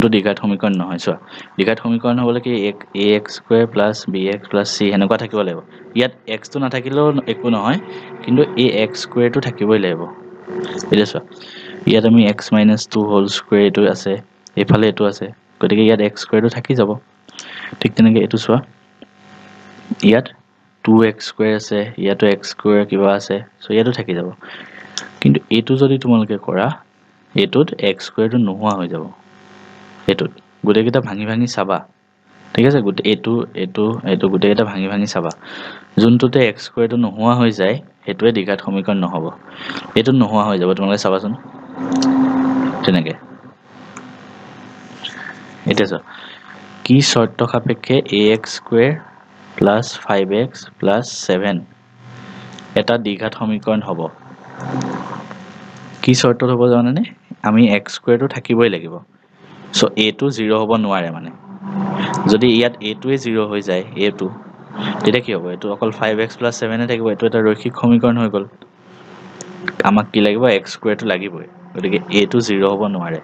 তো দ্বিঘাত সমীকৰণ নহয় চোৱা দ্বিঘাত সমীকৰণ হ'বলৈ কি ax² + bx + c হেনেকুৱা থাকিব লাগিব ইয়াত x টো নাথাকিলেও একো নহয় কিন্তু ax² টো থাকিবই লাগিব এতিয়া চোৱা ইয়াত আমি x - 2 হোল স্কয়াৰ এটো আছে এফালে এটো আছে গতিকে ইয়াত x² টো থাকি যাব ঠিক তেনেকৈ এটো চোৱা ইয়াত 2x² আছে ইয়াতো x² কিবা আছে সো ইয়াতো থাকি যাব কিন্তু এটো যদি তোমালোকে কৰা এটোত x² টো নোহোৱা হৈ যাব এটোত গোটেইকেইটা ভাঙি ভাঙি চাবা ঠিক আছে গোটে এটো গোটেইকেইটা ভাঙি ভাঙি চাবা যোনটোতে x² টো নোহোৱা হৈ যায় হেতুৱে দ্বিঘাত সমীকৰণ নহব এটো নোহোৱা হৈ যাব তোমালোকে চাবাচোন তেনেকে এটা চোৱা কি শৰ্ত সাপেক্ষে ax² + 5x + 7 এটা দ্বিঘাত সমীকৰণ হ'ব কি শৰ্তত হ'ব জানানে আমি x² টো থাকিবই লাগিব সো a টো 0 হ'ব নোৱাৰে মানে যদি ইয়াত a টোৱে 0 হৈ যায় a টো তেতিয়া কি হ'ব এটো অকল 5x + 7 এ থাকিব এটো এটা ৰৈখিক সমীকৰণ হৈ গ'ল আমাক কি লাগিব x² টো লাগিবই গতিকে a টো 0 হ'ব নোৱাৰে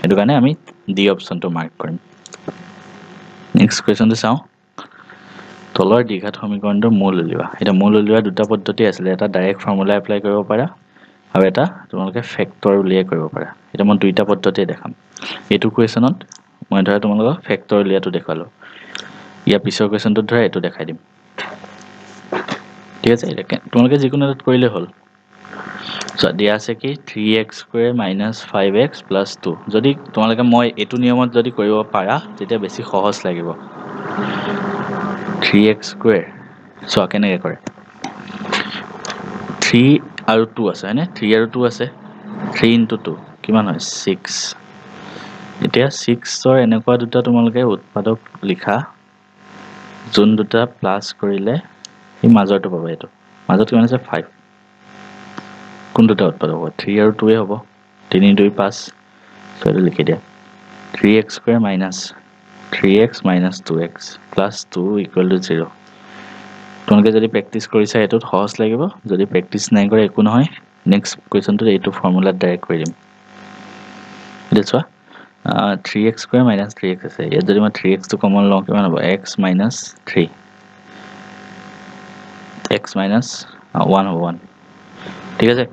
এটো কাৰণে আমি ডি অপচনটো মাৰ্ক কৰিম নেক্সট কোৱেশ্চনটো চাও তলৰ দ্বিঘাত সমীকৰণটোৰ মূল উলিওৱা এটা মূল উলিওৱা দুটা পদ্ধতি আছিল এটা ডাইৰেক্ট ফৰ্মুলা এপ্লাই কৰিব পাৰা আৰু এটা তোমালোকে ফেক্টৰ উলিয়াই কৰিব পাৰা এটা মই দুইটা পদ্ধতি দেখাম এটো কোৱেশ্চনত মই ধৰা তোমালোকক ফেক্টৰ উলিয়াটো দেখালো ইয়া পিছৰ কোৱেশ্চনটোত ধৰা এটো দেখাই দিম ঠিক আছে তোমালোকে যিকোনো এটাত কৰিলে হ'ল সো দিয়া আছে কি 3x² - 5x + 2 যদি তোমালোকে মই এটো নিয়মত যদি কৰিব পাৰা তেতিয়া বেছি সহজ লাগিব 3x² সো কেনেকৈ কৰে 3 আৰু 2 আছে হয়নে 3 আৰু 2 আছে 3 * 2 কিমান হয় 6 এতিয়া 6ৰ এনেকুৱা দুটা তোমালোকে উৎপাদক লিখা যোন দুটা প্লাস কৰিলে এই মাজৰটো পাবা এটো মাজত কিমান আছে 5 কোন দুটা উৎপাদক হ'ব 3 আৰু 2 এ হ'ব 3 × 2 = 5 সো এটো লিখি দিয়া 3x² - 3x - 2x + 2 = 0 তোমালোকে যদি প্ৰেক্টিস কৰিছা এটোত সহজ লাগিব যদি প্ৰেক্টিস নাই কৰা একো নহয় নেক্সট কোৱেশ্চনটো এইটো ফৰ্মুলাত ডাইৰেক্ট কৰি দিম এতিয়া চোৱা 3x² - 3x আছে ইয়াত যদি মই 3x টো কমন লওঁ কিমান হ'ব x - 3 x minus 1 হ'ব 1 ঠিক আছে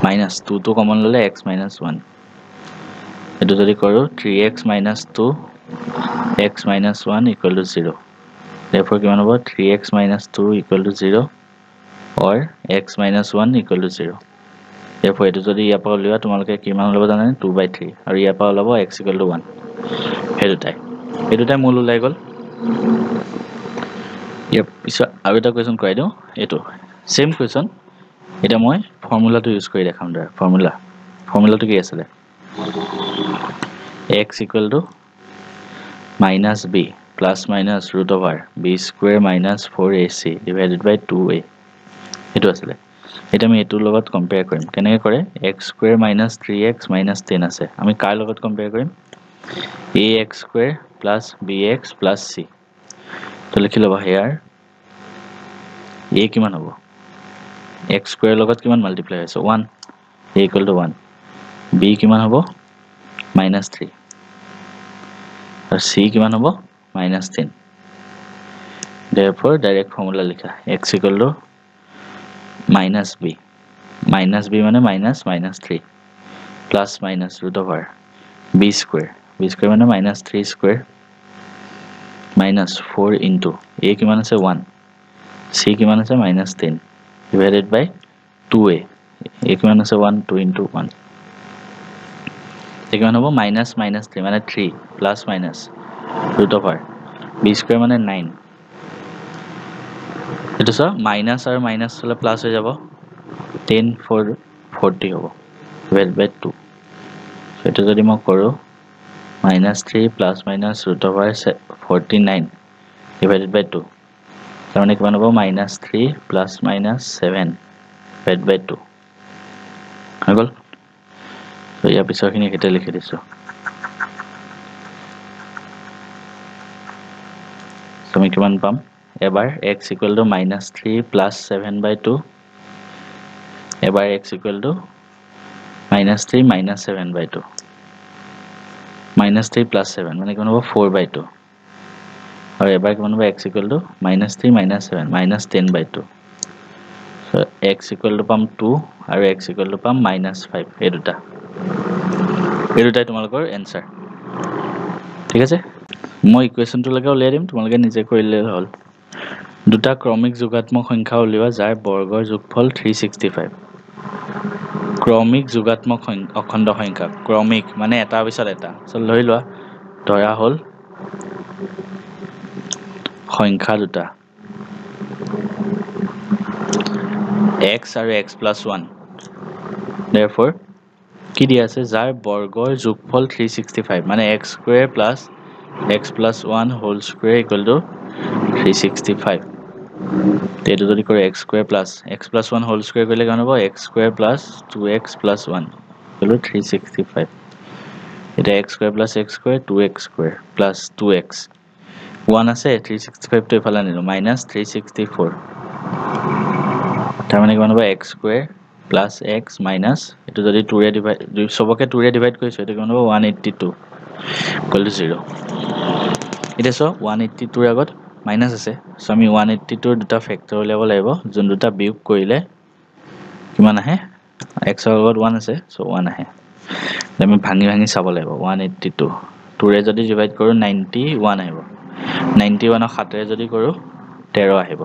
minus 2 টো কমন ললে x minus 1 এটো যদি কৰো 3x minus 2 x minus 1 = 0 therefore কিমান হ'ব 3x minus 2 = 0 or x minus 1 = 0 therefore এটো যদি ইয়াৰ পৰা উলিওৱা তোমালোকে কিমান ওলাব জানানে 2/3 আৰু ইয়াৰ পৰা ওলাব x = 1 হেতুটাই মূল ওলাই গল ইয়াৰ পিছত আৰু এটা কোৱেশ্চন কৰাই দিও এটো সেম কোৱেশ্চন এটা মই ফৰ্মুলাটো ইউজ কৰি দেখাম দা ফৰ্মুলাটো কি আছিল x = -b plus minus √b² - 4ac / 2a এটো আছিল এটা আমি এটোৰ লগত কম্পেয়াৰ কৰিম কেনেকৈ কৰে x² - 3x - 10 আছে আমি কাৰ লগত কম্পেয়াৰ কৰিম ax² + bx + c তো লিখি লবা হেয়াৰ a কিমান হ'ব x² লগত কিমান মাল্টিপ্লাই হৈছে 1 a = 1 b কিমান হ'ব -3 আৰু c কিমান হ'ব -10 therefore ডাইৰেক্ট ফৰ্মুলা লিখা x = -b -b মানে -3 plus minus √b² মানে -3² minus 4 into a কিমান আছে 1 c কিমান আছে -10 divided by 2a a কিমান আছে 1 2 into 1 কিমান হ'ব -3 মানে 3 plus minus √b² মানে 9 এটো সব মাইনাস আৰু মাইনাস হলে প্লাস হৈ যাব 10 4 40 হ'ব divided by 2 এটো যদি মই কৰো -3 plus minus √49 divided by 2 তাৰমানে কিমান হ'ব -3 plus minus 7 divided by 2 হৈ গল তো ইয়াৰ পিছৰখিনি কেতে লিখি দিছো তুমি কিমান পাম এবাৰ x = -3 plus 7/2 এবাৰ x = -3 - 7/2 -3 + 7 মানে কিমান হ'ব 4/2 আৰু এবাৰ কিমান হ'ব x = -3 - 7 -10/2 so x = পাম 2 আৰু x = পাম -5 এই দুটাই তোমালোকৰ এনসাৰ ঠিক আছে মই ইকুৱেশ্যনটো লগে উলিয়াই দিম তোমালোকে নিজে কৰিলে হ'ল দুটা ক্ৰমিক যোগাত্মক সংখ্যা উলিওৱা যাৰ বৰ্গৰ যোগফল 365 ক্ৰমিক যোগাত্মক অখণ্ড সংখ্যা ক্ৰমিক মানে এটা পিছত এটা চল ধৰি লোৱা ধৰা হ'ল সংখ্যা দুটা x আৰু x + 1 therefore কি দিয়া আছে যাৰ বৰ্গৰ যোগফল 365 মানে x² + x + 1 হোল স্কয়াৰ = 365 তেটো যদি কৰে x² + x + 1 হোল স্কয়াৰ কৰিলে কেনে হ'ব x² + 2x + 1 = 365 এটা x² + x² 2x² + 2x 1 আছে 365 টো ইফালে আনিলো -364 তাৰ মানে কিমান হ'ব x² + x - এটো যদি 2 ৰে ডিভাইড সবকে 2 ৰে ডিভাইড কৰিছো এটো কিমান হ'ব 182 = 0 এটা সো 182 ৰ আগত মাইনাস আছে সো আমি 182 ৰ দুটা ফেক্টৰ উলিয়াব লাগিব যোন দুটা বিয়োগ কৰিলে কিমান আহে x ৰ আগত 1 আছে সো 1 আহে আমি ভাঙি ভাঙি চাব লাগিব 182 2 ৰে যদি ডিভাইড কৰো 91 আহিব 91 ক 7 ৰে যদি কৰো 13 আহিব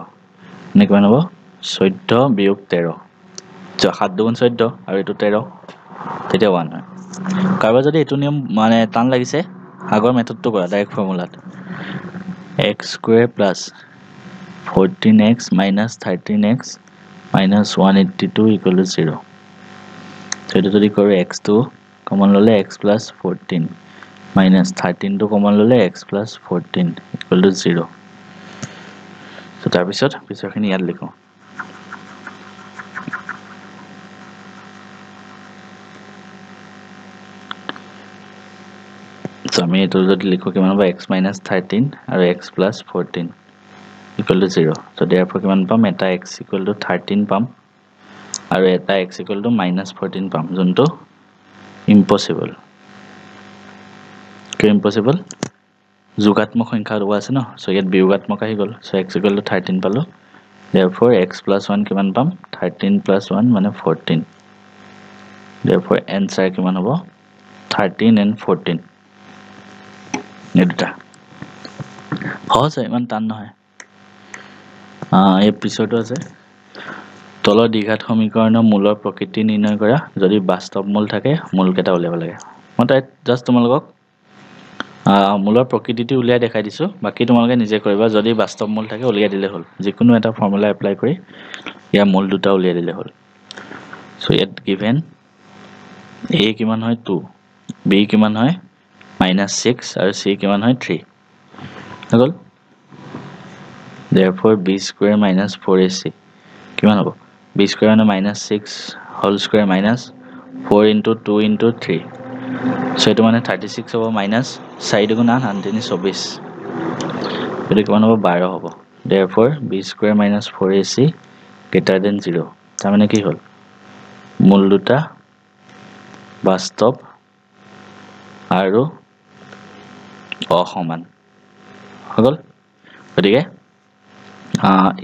মানে কিমান হ'ব 14 বিয়োগ 13 7 × 2 = 14 আৰু এটো 13 তেতিয়া 1 হয় কাৰবা যদি এটো নিয়ম মানে টান লাগিছে আগৰ মেথডটো কৰা direct ফৰ্মুলাত x² + 14x - 13x - 182 = 0 so এটো যদি কৰো x টো কমন ললে x + 14 - 13 টো কমন ললে x + 14 = 0 so তাৰ পিছৰখিনি ইয়াত লিখো so আমি এটো যদি লিখো কিমান হ'ব x - 13 আৰু x + 14 = 0 so therefore কিমান পাম এটা x = 13 পাম আৰু এটা x = -14 পাম যোনটো ইম্পসিবল কি ইম্পসিবল যোগাত্মক সংখ্যা দুটা আছে ন সো ইয়াত বিয়োগাত্মক আহি গল সো x = 13 পালো therefore x + 1 কিমান পাম 13 + 1 মানে 14 therefore answer কিমান হ'ব 13 and 14 এই দুটা সহজ ইমান টান নহয় এই পিছৰটো আছে তলৰ দ্বিঘাত সমীকৰণৰ মূলৰ প্ৰকৃতি নিৰ্ণয় কৰা যদি বাস্তৱ মূল থাকে মূল কেইটা উলিয়াব লাগে মই তাই জাস্ট তোমালোকক মূলৰ প্ৰকৃতিটো উলিয়াই দেখাই দিছো বাকি তোমালোকে নিজে কৰিবা যদি বাস্তৱ মূল থাকে উলিয়াই দিলে হ'ল যিকোনো এটা ফৰ্মুলা এপ্লাই কৰি ইয়া মূল দুটা উলিয়াই দিলে হ'ল সো ইয়াত গিভেন a কিমান হয় 2 b কিমান হয় -6 আৰু c কিমান হয় 3 হল therefore b² - 4ac কিমান হ'ব b² মানে -6 হোল স্কয়াৰ -4 * 2 * 3 সো এটো মানে 36 হ'ব -4 * 8 = 24 এটো কিমান হ'ব 12 হ'ব therefore b² - 4ac > 0 তাৰ মানে কি হ'ল মূল দুটা বাস্তৱ আৰু অসমান হল গতিকে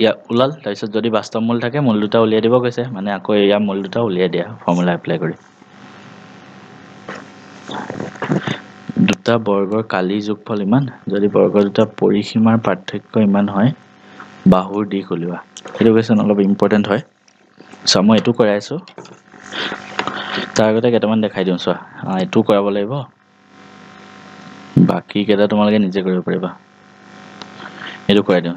ইয়া উলাল তাৰপিছত যদি বাস্তৱ মূল থাকে মূল দুটা উলিয়াই দিব কৈছে মানে আকৌ ইয়া মূল দুটা উলিয়াই দিয়া ফৰ্মুলা এপ্লাই কৰি দুটা বৰ্গৰ কালি যোগফল ইমান যদি বৰ্গ দুটা পৰিসীমাৰ পাৰ্থক্য ইমান হয় বাহুৰ দিশ উলিওৱা এটা কোৱেশ্চন অলপ ইম্পৰ্টেন্ট হয় সো মই এটো কৰাই আছো তাৰ আগতে কেইটামান দেখাই দিওঁ চোৱা এটো কৰাব লাগিব বাকি কেইটা তোমালোকে নিজে কৰিব পাৰিবা এটো কৰাই দিওঁ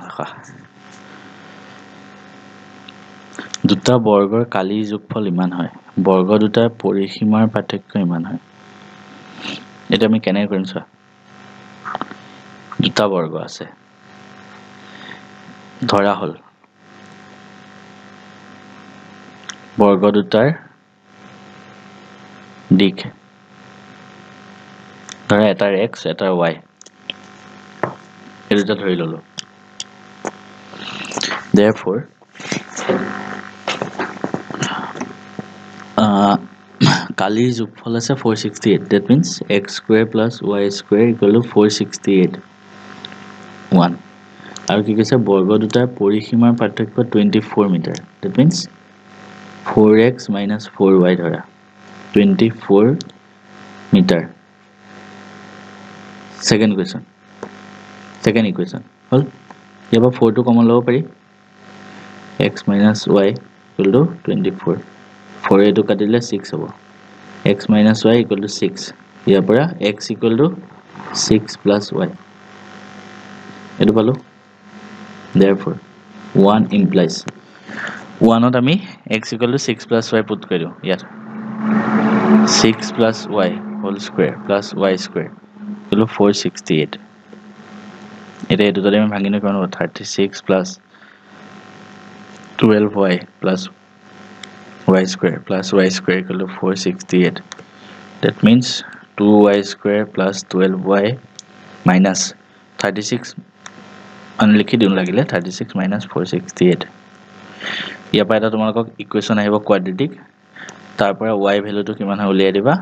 দুটা বৰ্গৰ কালি যোগফল ইমান হয় বৰ্গ দুটাৰ পৰিসীমাৰ পাৰ্থক্য ইমান হয় এটা আমি কেনে কৰিম চোৱা দুটা বৰ্গ আছে ধৰা হল বৰ্গ দুটাৰ দিশ ধৰা এটাৰ x এটাৰ y এই দুটা ধৰি ললো therefore কালিৰ যোগফল আছে 468 that means x square plus y square equal to 468 1 আৰু কি কৈছে বৰ্গ দুটাৰ পৰিসীমাৰ পাৰ্থক্য 24 metre that means 4x minus 4y ধৰা 24 মিটাৰ second equation হল ইয়াৰ 4 টো কমন ল'ব পাৰি x minus y equal to 24 4 এটো কাটিলে 6 হ'ব x minus y equal to 6 ইয়াৰ পৰা x equal to 6 plus y এটো পালো therefore 1 implies 1 ত আমি x equal to 6 plus y put কৰি দিও ইয়াত 6 plus y whole square plus y square equal to 468 এটা এটো যদি আমি ভাঙিনে কোন 36 plus 12y plus y square equal to 468 that means 2y square plus 12y minus 36 লিখি দিও লাগিলে 36 minus 468 ইয়া পাইটা তোমালোকক ইকুৱেচন আহিব কোৱাড্ৰেটিক তাৰ পৰা y ভ্যালুটো কিমান হয় উলিয়াই দিবা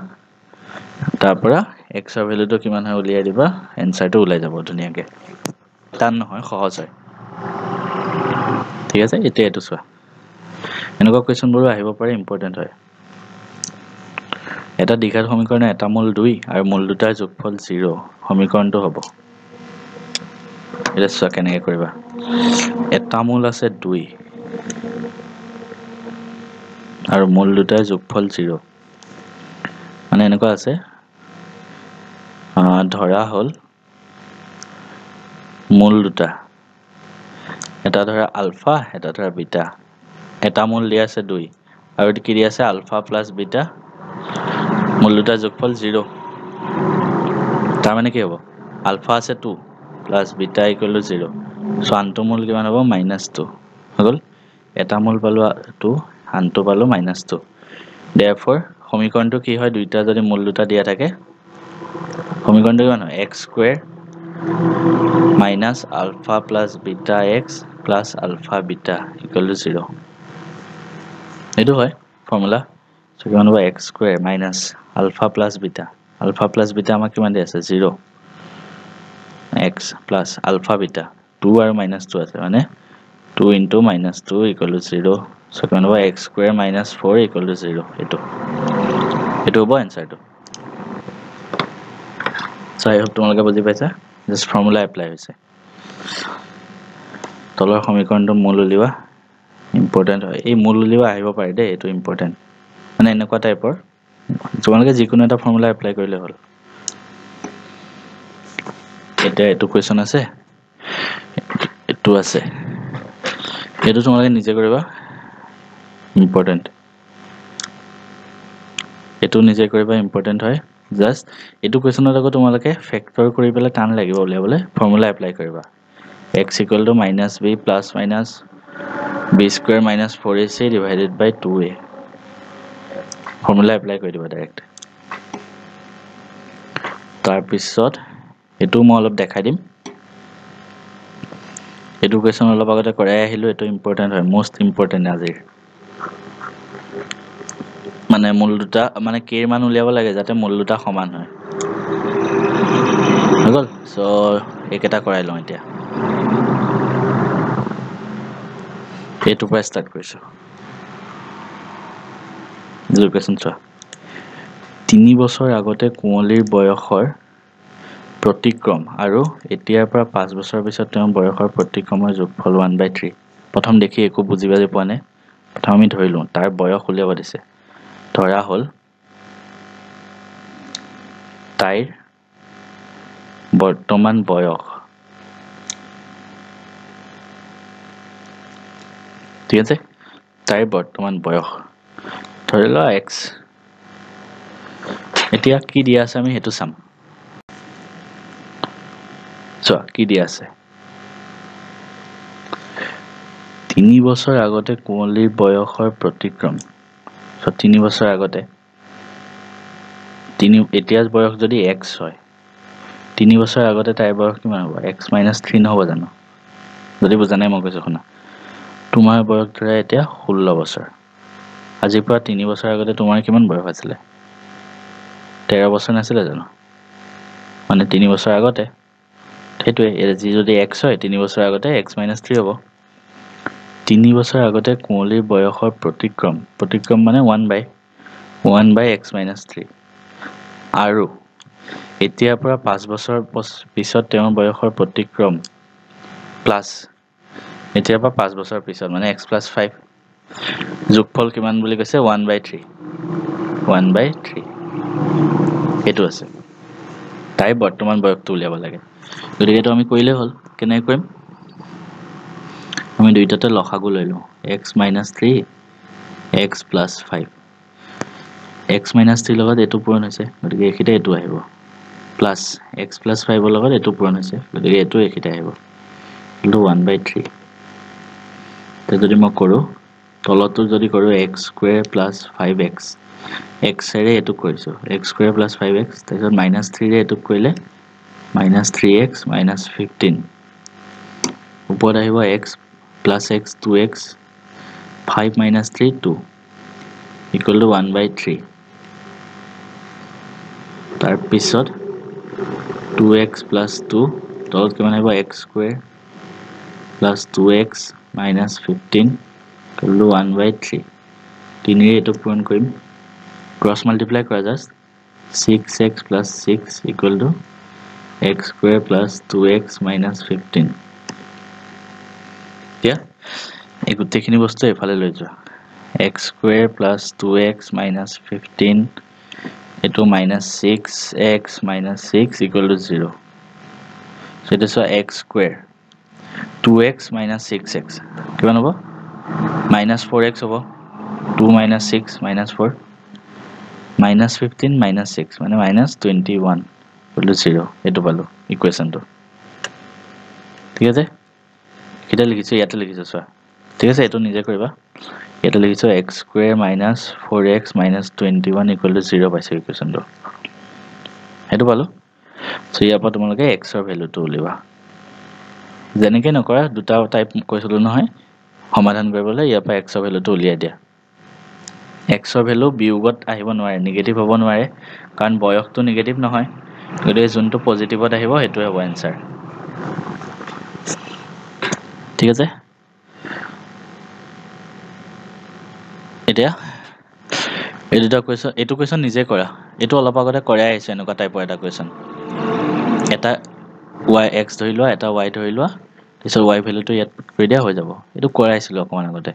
তাৰ পৰা x ৰ ভ্যালুটো কিমান হয় উলিয়াই দিবা এনসাৰটো ওলাই যাব ধুনিয়াকে টান নহয় সহজ হয় ঠিক আছে এতিয়া এটো চোৱা এনেকুৱা কোৱেচনবোৰ আহিব পাৰে ইম্পৰ্টেন্ট হয় এটা দ্বিঘাত সমীকৰণ এটা মূল 2 আৰু মূল দুটাৰ যোগফল 0 সমীকৰণটো হ'ব এটা চোৱা কেনেকৈ কৰিবা এটা মূল আছে 2 আৰু মূল দুটাৰ যোগফল 0 মানে এনেকুৱা আছে ধৰা হল মূল দুটা এটা ধৰা আলফা এটা ধৰা বিটা এটা মূল দিয়া আছে 2 আৰু এটো কি দিয়া আছে আলফা প্লাস বিটা মূল দুটাৰ যোগফল 0 তাৰ মানে কি হ'ব আলফা আছে 2 plus beta equal to 0 so আনটো মূল কিমান হ'ব -2 হল এটা মূল পালো 2 আনটো পালো -2 therefore সমীকৰণটো কি হয় দুইটা যদি মূল দুটা দিয়া থাকে সমীকৰণটো কিমান হয় x square minus alpha plus beta x plus alpha beta equal to 0 এটো হয় ফৰ্মুলা সো কিমান হ'ব x square minus alpha plus beta আমাক কিমান দিয়া আছে 0 x plus alpha beta 2 আৰু -2 আছে মানে 2 into -2 equal to 0 সো কিমান হ'ব x square minus 4 equal to 0 এটো হ'ব এনসাৰটো সো আই হোপ তোমালোকে বুজি পাইছা জাস্ট ফৰ্মুলা এপ্লাই হৈছে তলৰ সমীকৰণটো মূল উলিওৱা ইম্পৰ্টেন্ট হয় এই মূল উলিওৱা আহিব পাৰে দে এটো ইম্পৰ্টেন্ট মানে এনেকুৱা টাইপৰ তোমালোকে যিকোনো এটা ফৰ্মুলা এপ্লাই কৰিলে হ'ল এটা এটো কোৱেচন আছে এটো আছে এটো তোমালোকে নিজে কৰিবা ইম্পৰ্টেন্ট এটো নিজে কৰিবা ইম্পৰ্টেন্ট হয় জাস্ট এটো কোৱেচনৰ লগত তোমালোকে ফেক্টৰ কৰি পেলাই টান লাগিব উলিয়াবলে ফৰ্মুলা এপ্লাই কৰিবা x equal to minus b plus minus b square minus 4ac divided by 2a formula apply কৰি দিবা ডাইৰেক্ট তাৰ পিছত এটো মই অলপ দেখাই দিম এটো কোৱেচন অলপ আগতে কৰাই আহিলো এটো ইম্পৰ্টেন্ট হয় মোস্ট ইম্পৰ্টেন্ট আজিৰ মানে মূল দুটা মানে k এর মান উলিয়াব লাগে যাতে মূল দুটা সমান হয় হল সো একেটা কৰাই লওঁ এতিয়া এটো পৰা স্টাৰ্ট কৰিছো কোৱেচন চোৱা 3 বছৰ আগতে কুঁৱলীৰ বয়সৰ প্ৰতিক্ৰম আৰু এতিয়াৰ পৰা 5 বছৰ পিছত তেওঁৰ বয়সৰ প্ৰতিক্ৰমৰ যোগফল 1/3 প্ৰথম দেখি একো বুজিবাজে পোৱা নাই প্ৰথম আমি ধৰিলো তাৰ বয়স উলিয়াব দিছে ধৰা হল তাইৰ বৰ্তমান বয়স ঠিক আছে তাইৰ বৰ্তমান বয়স ধৰিলো x এতিয়া কি দিয়া আছে আমি হেতু চাম চোৱা কি দিয়া আছে 3 বছৰ আগতে কুঁৱলীৰ বয়সৰ প্ৰতিক্ৰম সো 3 বছৰ আগতে 3 এতিয়াৰ বয়স যদি x হয় 3 বছৰ আগতে তাইৰ বয়স কিমান হ'ব x - 3 নহব জানো যদি বুজা নাই মই কৈছো শুনা তোমাৰ বয়স ধৰা এতিয়া 16 বছৰ আজিৰ পৰা 3 বছৰ আগতে তোমাৰ কিমান বয়স আছিল 13 বছৰ নাছিলে জানো মানে 3 বছৰ আগতে সেইটোৱে যি যদি x হয় 3 বছৰ আগতে x - 3 হ'ব 3 বছৰ আগতে কুঁৱলীৰ বয়সৰ প্ৰতিক্ৰম মানে 1/x - 3 আৰু এতিয়াৰ পৰা 5 বছৰ পিছত তেওঁৰ বয়সৰ প্ৰতিক্ৰম প্লাছ এতিয়াৰ পৰা 5 বছৰ পিছত মানে x + 5 যোগফল কিমান বুলি কৈছে 1/3 এইটো আছে তাই বৰ্তমান বয়সটো উলিয়াব লাগে গতিকে এইটো আমি কৰিলেই হ'ল কেনেকৈ কৰিম আমি দুইটাতে লসাগু লৈ লওঁ x - 3 x + 5 x - 3 লগত এইটো পূৰণ হৈছে গতিকে এইখিতে এইটো আহিব প্লাছ x + 5 ৰ লগত এইটো পূৰণ হৈছে গতিকে এইটো এইখিতে আহিব কিন্তু 1/3 তে যদি মই কৰোঁ তলতো যদি কৰোঁ x² + 5x x ৰে এইটো কৰিছোঁ x² + 5x তাৰপিছত -3 ৰে এইটো কৰিলে -3x - 15 ওপৰত আহিব x + x 2x 5 - 3 2 = 1/3 তাৰপিছত 2x + 2 তলত কিমান আহিব x² + 2x - 15 = 1/3 3 ৰে এইটো পূৰণ কৰিম ক্ৰছ মাল্টিপ্লাই কৰা জাষ্ট 6x + 6 = x² + 2x - 15 এতিয়া এই গোটেইখিনি বস্তু এফালে লৈ যোৱা x² + 2x - 15 এইটো -6x - 6 = 0 সেইটো চোৱা x² 2x - 6x কিমান হ'ব -4x হ'ব 2 - 6 - 4 -15 - 6 মানে -21 = 0 এইটো পালো ইকুৱেশ্যনটো ঠিক আছে এটা লিখিছো ইয়াতে লিখিছো চোৱা ঠিক আছে এইটো নিজে কৰিবা ইয়াতে লিখিছো x² - 4x - 21 = 0 পাইছো ইকুৱেশ্যনটো সেইটো পালো সো ইয়াৰ পৰা তোমালোকে x ৰ ভ্যালুটো উলিয়াবা যেনেকৈ নকৰা দুটা টাইপ কৈছিলো নহয় সমাধান কৰিবলৈ ইয়াৰ পৰা x ৰ ভ্যালুটো উলিয়াই দিয়া x ৰ ভ্যালু বিয়োগত আহিব নোৱাৰে নিগেটিভ হ'ব নোৱাৰে কাৰণ বয়সটো নিগেটিভ নহয় গতিকে যোনটো পজিটিভত আহিব সেইটোৱে হ'ব এনসাৰ ঠিক আছে এতিয়া এই দুটা কুৱেশ্যন নিজে কৰা এইটো অলপ আগতে কৰাই আহিছে এনেকুৱা টাইপৰ এটা কুৱেশ্যন এটা x ধৰি লোৱা এটা y ধৰি লোৱা তাৰপিছত y ভ্যালুটো ইয়াত কৰি দিয়া হৈ যাব এইটো কৰাইছিলো অকমান আগতে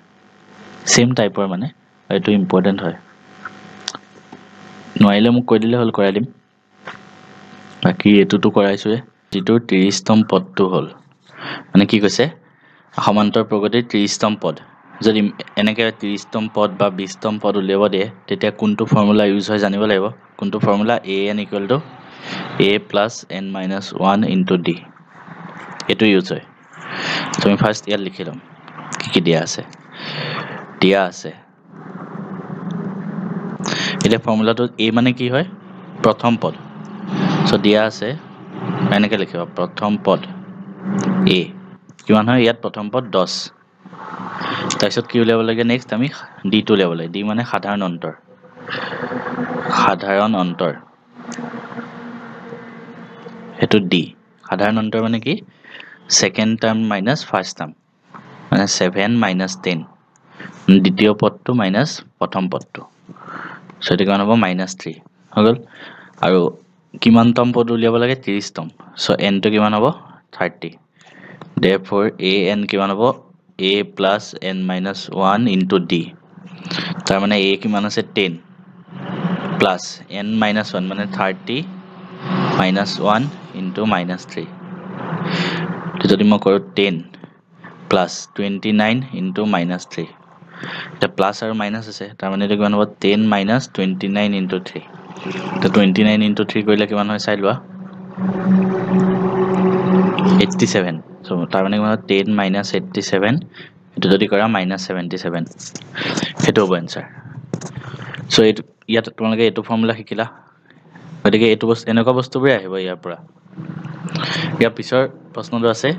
সেম টাইপৰ মানে এইটো ইম্পৰ্টেন্ট হয় নোৱাৰিলে মোক কৈ দিলে হ'ল কৰাই দিম বাকি এটোটো কৰাইছোৱে যেটো 30তম পদটো হ'ল মানে কি কৈছে সমান্তৰ প্ৰগতিৰ 30তম পদ যদি এনেকে 30তম পদ বা 20তম পদ উলিয়াব দিয়ে তেতিয়া কোনটো ফৰ্মুলা ইউজ হয় জানিব লাগিব কোনটো formula an = a + n - 1 * d এটো ইউজ হয় তুমি ফাৰ্স্ট ইয়াত লিখি লম কি দিয়া আছে এটা ফৰ্মুলাটো a মানে কি হয় প্ৰথম পদ সো দিয়া আছে এনেকে লিখিবা প্ৰথম পদ a কিমান হয় ইয়াত প্ৰথম পদ 10 তাৰপিছত কি উলিয়াব লাগে নেক্সট আমি d টো উলিয়াব লাগে d মানে সাধাৰণ অন্তৰ হেতু d সাধাৰণ অন্তৰ মানে কি second term minus first term মানে 7 - 10 দ্বিতীয় পদটো মাইনাস প্ৰথম পদটো সেটো কিমান হ'ব -3 হৈ গল আৰু কিমানতম পদ উলিয়াব লাগে 30তম সো n টো কিমান হ'ব 30 therefore an কিমান হ'ব a + n - 1 * d তাৰ মানে a কিমান আছে 10 plus n - 1 মানে 30 - 1 * -3 যদি মই কৰো 10 plus 29 * -3 এটা প্লাস আৰু মাইনাস আছে তাৰ মানে এটা কিমান হ'ব 10 - 29 * 3 তো 29 * 3 কৰিলে কিমান হয় চাই লোৱা 87 সো তাৰ মানে কিমান 10 - 87 এটো যদি কৰা -77 হেতু হ'ব आंसर সো ইয়াত তোমালোকে এটো ফৰ্মুলা শিকিলা গতিকে এটো বস্তু এনেকুৱা বস্তুবোৰে আহিব ইয়াৰ পৰা ইয়াৰ পিছৰ প্ৰশ্নটো আছে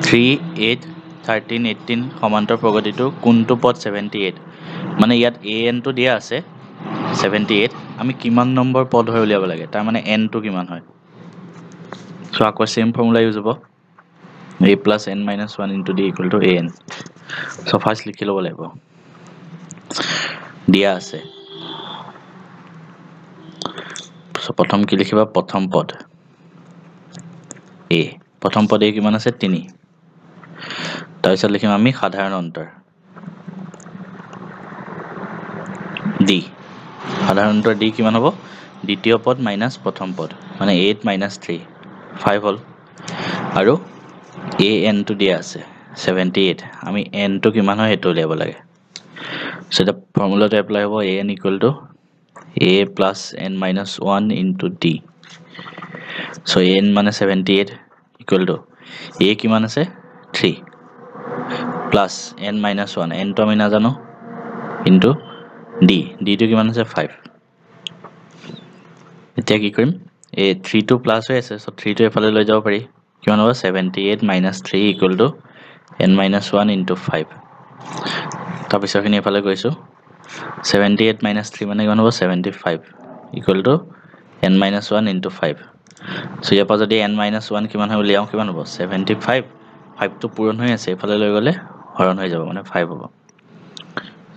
3 8 13 18 সমান্তৰ প্ৰগতিটো কোনটো পদ 78 মানে ইয়াত an টো দিয়া আছে 78 আমি কিমান নম্বৰ পদ হয় উলিয়াব লাগে তাৰ মানে n টো কিমান হয় সো আকৌ সেম ফৰ্মুলা ইউজ হ'ব a plus n minus 1 into d equal to an so first লিখি ল'ব লাগিব দিয়া আছে সো প্ৰথম কি লিখিবা প্ৰথম পদ a প্ৰথম পদ a কিমান আছে 3 তাৰ পিছত লিখিম আমি সাধাৰণ অন্তৰ d সাধাৰণ অন্তৰ d কিমান হ'ব দ্বিতীয় পদ মাইনাস প্ৰথম পদ মানে 8 minus 3 5 হল আৰু an টো দিয়া আছে 78 আমি n টো কিমান হয় হেতু উলিয়াব লাগে সো এটা ফৰ্মুলাটো এপ্লাই হ'ব an equal to a plus n minus 1 into d so n মানে 78 equal to a কিমান আছে 3 plus n minus 1 n টো আমি নাজানো into d টো কিমান আছে 5 এতিয়া কি কৰিম এই 3 টো প্লাস হৈ আছে সো 3 টো এফালে লৈ যাব পাৰি কিমান হ'ব 78 minus 3 equal to n minus 1 into 5 তাৰ পিছৰখিনি এফালে গৈছো 78 minus 3 মানে কিমান হ'ব 75 equal to n minus 1 into 5 so ইয়াৰ পৰা যদি n minus 1 কিমান হয় উলিয়াও কিমান হ'ব 75 5 টো পূৰণ হৈ আছে এফালে লৈ গ'লে হৰণ হৈ যাব মানে 5 হ'ব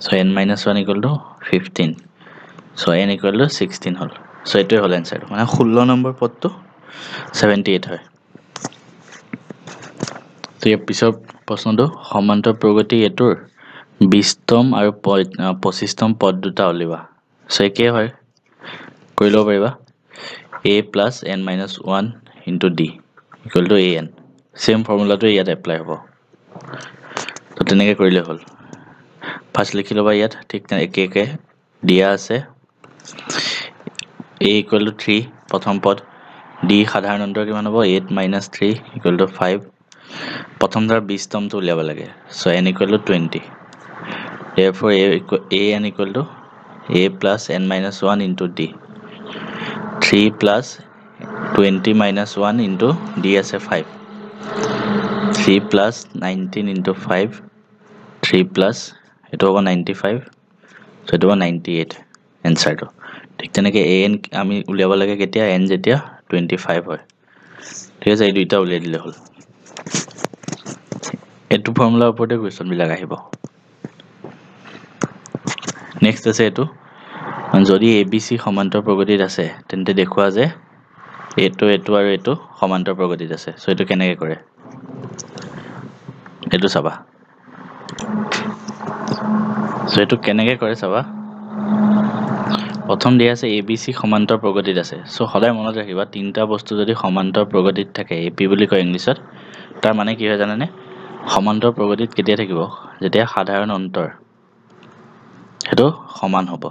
so n minus 1 equal to 15 so n equal to 16 হল সো এটোই হল आंसर মানে 16 নম্বৰ পদটো 78 হয় তো এই পিছৰ প্ৰশ্নটো সমান্তৰ প্ৰগতি এটোৰ 20তম আৰু 25তম পদ দুটা উলিওৱা সো একে হয় কৰি লব পাৰিবা a plus n minus 1 into d equal to an same ফৰ্মুলাটো ইয়াত এপ্লাই হ'ব তো তেনেকৈ কৰিলে হ'ল ফাৰ্স্ট লিখি লবা ইয়াত ঠিক একে একে দিয়া আছে a equal to 3 প্ৰথম পদ d সাধাৰণ অন্তৰ কিমান হ'ব 8 minus 3 equal to 5 প্ৰথম ধৰা 20তমটো উলিয়াব লাগে so n equal to 20 therefore an equal to a plus n minus 1 into d 3 plus 20 minus 1 into d আছে 5 3 plus 19 into 5 3 plus এটো হ'ব 95 so এটো হ'ব 98 এনসাৰটো ঠিক তেনেকৈ an আমি উলিয়াব লাগে কেতিয়া n যেতিয়া 25 হয় ঠিক আছে এই দুইটা উলিয়াই দিলে হ'ল এটো ফৰ্মুলাৰ ওপৰতে কোৱেশ্চন বিলাক আহিব নেক্সট আছে এটো যদি abc সমান্তৰ প্ৰগতিত আছে তেন্তে দেখুৱা যে এটো আৰু এটো সমান্তৰ প্ৰগতিত আছে সো এটো কেনেকৈ কৰে এটো চাবা সো এটো কেনেকৈ কৰে চাবা প্ৰথম দিয়া আছে abc সমান্তৰ প্ৰগতিত আছে সো সদায় মনত ৰাখিবা তিনটা বস্তু যদি সমান্তৰ প্ৰগতিত থাকে ap বুলি কয় ইংলিছত তাৰ মানে কি হয় জানানে সমান্তৰ প্ৰগতিত কেতিয়া থাকিব যেতিয়া সাধাৰণ অন্তৰ হেতু সমান হ'ব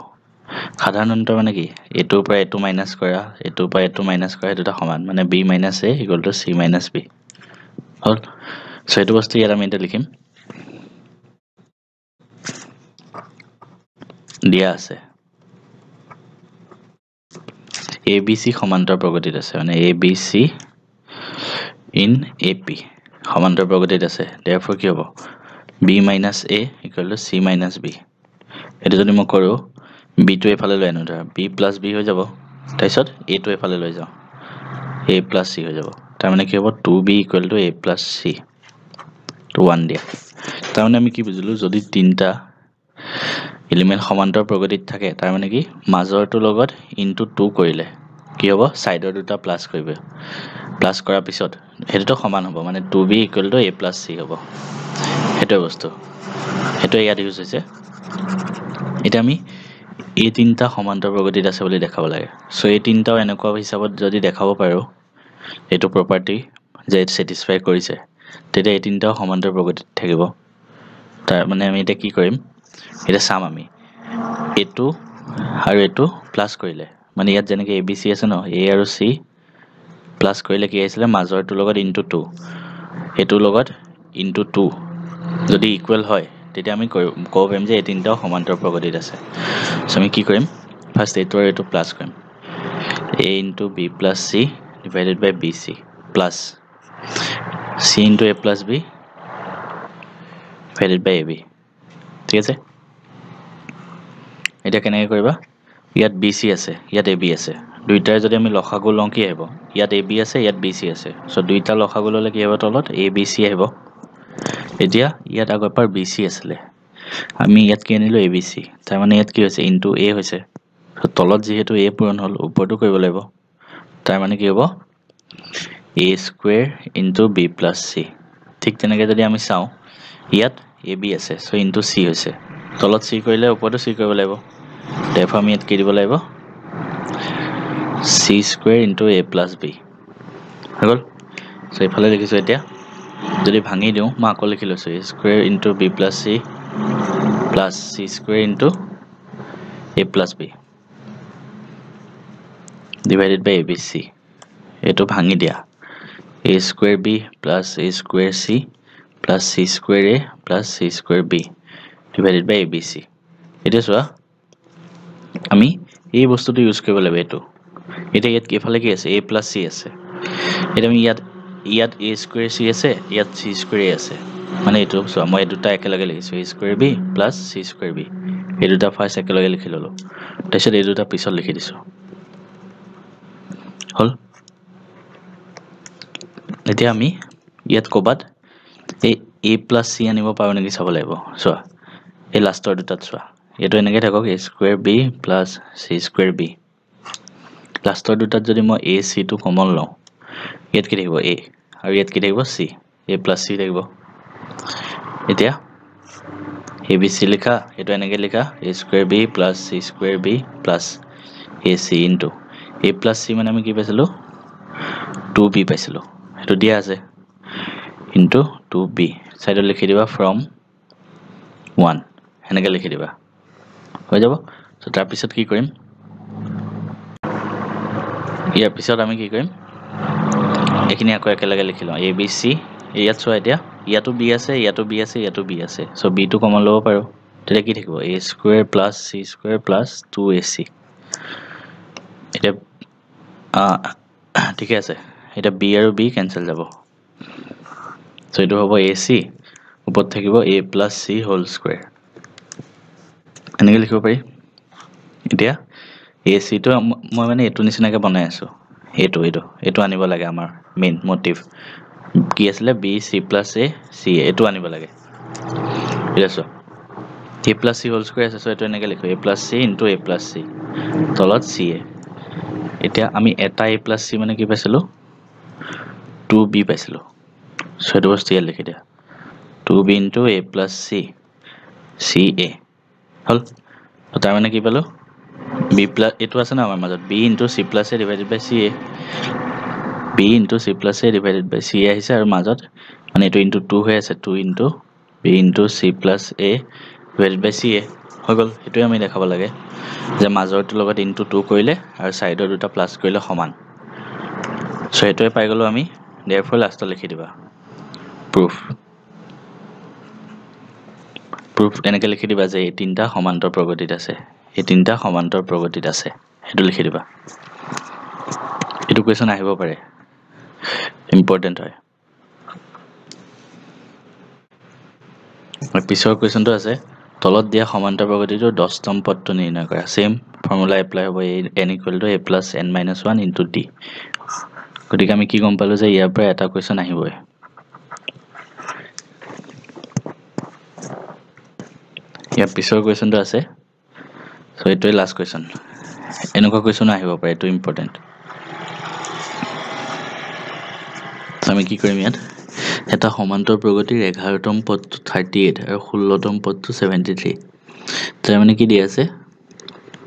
সাধাৰণ অন্তৰ মানে কি এটোৰ পৰা এটো মাইনাস কৰা এটোৰ পৰা এটো মাইনাস কৰা দুটা সমান মানে b - a = c - b hall so এটো বস্তু ইয়াত আমি এটা লিখিম দিয়া আছে abc সমান্তৰ প্ৰগতিত আছে মানে abc in ap সমান্তৰ প্ৰগতিত আছে therefore কি হ'ব b - a = c - b এটো যদি মই কৰো b টো এফালে লৈ আনো ধৰা b + b হৈ যাব তাৰপিছত a টো এফালে লৈ যাও a + c হৈ যাব তাৰ মানে কি হ'ব 2b = a + c তো 1 দিয়া তাৰ মানে আমি কি বুজিলো যদি তিনটা এলিমেন্ট সমান্তৰ প্ৰগতিত থাকে তাৰ মানে কি মাজৰটো লগত ইনটু 2 কৰিলে কি হ'ব সাইডৰ দুটা প্লাস কৰিব প্লাস কৰাৰ পিছত হেতুটো সমান হ'ব মানে 2b = a + c হ'ব হেতু বস্তু হেতু ইয়াত ইউজ হৈছে এটা আমি এই তিনটা সমান্তৰ প্ৰগতিত আছে বুলি দেখাব লাগে সো এই তিনটাও এনেকুৱা হিচাপত যদি দেখাব পাৰো এটো প্ৰপাৰ্টি যে স্যাটিসফাই কৰিছে তেতিয়া এই তিনটাও সমান্তৰ প্ৰগতিত থাকিব তাৰ মানে আমি এটা কি কৰিম এটা চাম আমি এটো আৰু এটো প্লাস কৰিলে মানে ইয়াত যেনেকৈ abc আছে ন a আৰু c প্লাস কৰিলে কি আহিছিলে মাজৰটো লগত ইনটু 2 এটোৰ লগত ইনটু 2 যদি ইকুৱেল হয় তেতিয়া আমি ক'ব পাৰিম যে এই তিনটাও সমান্তৰ প্ৰগতিত আছে সো আমি কি কৰিম ফাৰ্স্ট এটো আৰু এটো প্লাস কৰিম a * b + c / bc plus c * a + b / ab ঠিক আছে এটা কেনেকৈ কৰিবা ইয়াত BC আছে, ইয়াত AB আছে, দুইটাৰ যদি আমি লসাগু লওঁ কি আহিব? ইয়াত AB আছে, ইয়াত BC আছে, চ' দুইটা লসাগু ল'লে কি হ'ব? তলত ABC আহিব। এতিয়া ইয়াত আগৰ পৰা BC আছিলে, আমি ইয়াত কি আনিলোঁ? ABC, তাৰমানে ইয়াত কি হৈছে? ইনটু A হৈছে, তলত যিহেতু A পূৰণ হ'ল, ওপৰতো কৰিব লাগিব, তাৰমানে কি হ'ব? A square into B plus C। ঠিক তেনেকৈ যদি আমি চাওঁ, ইয়াত AB আছে, চ' ইনটু C হৈছে, তলত C কৰিলে ওপৰতো C কৰিব লাগিব, therefore আমি ইয়াত কি দিব লাগিব? C square into A plus B হৈ গ'ল। চ' এইফালে লিখিছোঁ। এতিয়া যদি ভাঙি দিওঁ, মই আকৌ লিখি লৈছোঁ, A square into B plus C plus C square into A plus B divided by ABC। এইটো ভাঙি দিয়া, A square B plus A square C plus C square A plus C square B divided by ABC। এতিয়া চোৱা, আমি এই বস্তুটো use কৰিব লাগিব, এইটো। এতিয়া ইয়াত এইফালে কি আছে? A প্লাছ C আছে। এতিয়া আমি ইয়াত A স্কুৱেৰ C আছে, ইয়াত C স্কুৱেৰ A আছে, মানে এইটো চোৱা, মই এই দুটা একেলগে লিখিছোঁ, A square B plus C square B, এই দুটা ফাৰ্ষ্ট একেলগে লিখি ল'লোঁ, তাৰপিছত এই দুটা পিছত লিখি দিছোঁ, হ'ল। এতিয়া আমি ইয়াত ক'ৰবাত এই A প্লাছ C আনিব পাৰোঁ নেকি চাব লাগিব। চোৱা, এই লাষ্টৰ দুটাত চোৱা, এইটো এনেকৈ থাকক, A square B plus C square B। লাষ্টৰ দুটাত যদি মই A C টো কমন লওঁ, ইয়াত কি থাকিব? A, আৰু ইয়াত কি থাকিব? C, A প্লাছ C থাকিব। এতিয়া ABC লিখা, এইটো এনেকৈ লিখা, A square B plus C square B plus AC into A plus C মানে আমি কি পাইছিলোঁ? 2B পাইছিলোঁ, সেইটো দিয়া আছে, ইনটু 2B, ছাইডত লিখি দিবা ফ্ৰম 1, সেনেকৈ লিখি দিবা, হৈ যাব। চ' তাৰপিছত কি কৰিম? ইয়াৰ পিছত আমি কি কৰিম? এইখিনি আকৌ একেলগে লিখি লওঁ, ABC। ইয়াত চোৱা, এতিয়া ইয়াতো B আছে, ইয়াতো B আছে, ইয়াতো B আছে, চ' B টো কমন ল'ব পাৰোঁ, তেতিয়া কি থাকিব? A square plus C square plus 2AC। এতিয়া ঠিকে আছে, এতিয়া B আৰু B কেঞ্চেল যাব, চ' এইটো হ'ব AC, ওপৰত থাকিব A plus C whole square, এনেকৈ লিখিব পাৰি। এতিয়া AC টো মই মানে এইটো নিচিনাকৈ বনাই আছোঁ, এইটো আনিব লাগে, আমাৰ মেইন মটিভ কি আছিলে? B C plus A C, এইটো আনিব লাগে। ঠিক আছে, A plus C whole square আছে, চ' এইটো এনেকৈ লিখোঁ, A plus C into A plus C, তলত CA। এতিয়া আমি এটা A প্লাছ C মানে কি পাইছিলোঁ? 2B পাইছিলোঁ, চ' এইটো বস্তু ইয়াত লিখি দিয়া, 2B into A plus C CA, হ'ল। তাৰমানে কি পালোঁ? B প্লাছ, এইটো আছে ন আমাৰ মাজত, B into C plus A divided by CA, B into C plus A divided by CA আহিছে, আৰু মাজত মানে এইটো ইনটু 2 হৈ আছে, 2 into B into C plus A divided by CA, হৈ গ'ল। সেইটোৱে আমি দেখাব লাগে যে মাজৰটোৰ লগত ইনটু 2 কৰিলে আৰু ছাইডৰ দুটা প্লাছ কৰিলে সমান, চ' সেইটোৱে পাই গ'লোঁ আমি। therefore লাষ্টত লিখি দিবা প্ৰুফ এনেকৈ লিখি দিবা যে এই তিনিটা সমান্তৰ প্ৰগতিত আছে, এই তিনিটা সমান্তৰ প্ৰগতিত আছে, সেইটো লিখি দিবা। এইটো কুৱেশ্যন আহিব পাৰে, ইম্পৰ্টেণ্ট হয়। পিছৰ কুৱেশ্যনটো আছে, তলত দিয়া সমান্তৰ প্ৰগতিটোৰ 10তম পদটো নিৰ্ণয় কৰা। ছেম ফৰ্মুলা এপ্লাই হ'ব, n equal to A plus n minus 1 into D। গতিকে আমি কি গম পালোঁ যে ইয়াৰ পৰা এটা কুৱেশ্যন আহিবই। ইয়াৰ পিছৰ কুৱেশ্যনটো আছে, চ' এইটোৱে লাষ্ট কুৱেশ্যন। এনেকুৱা কুৱেশ্যনো আহিব পাৰে, এইটো ইম্পৰ্টেণ্ট। আমি কি কৰিম? ইয়াত এটা সমান্তৰ প্ৰগতিৰ 11তম পদটো 38 আৰু 16তম পদটো 73, তাৰমানে কি দিয়া আছে?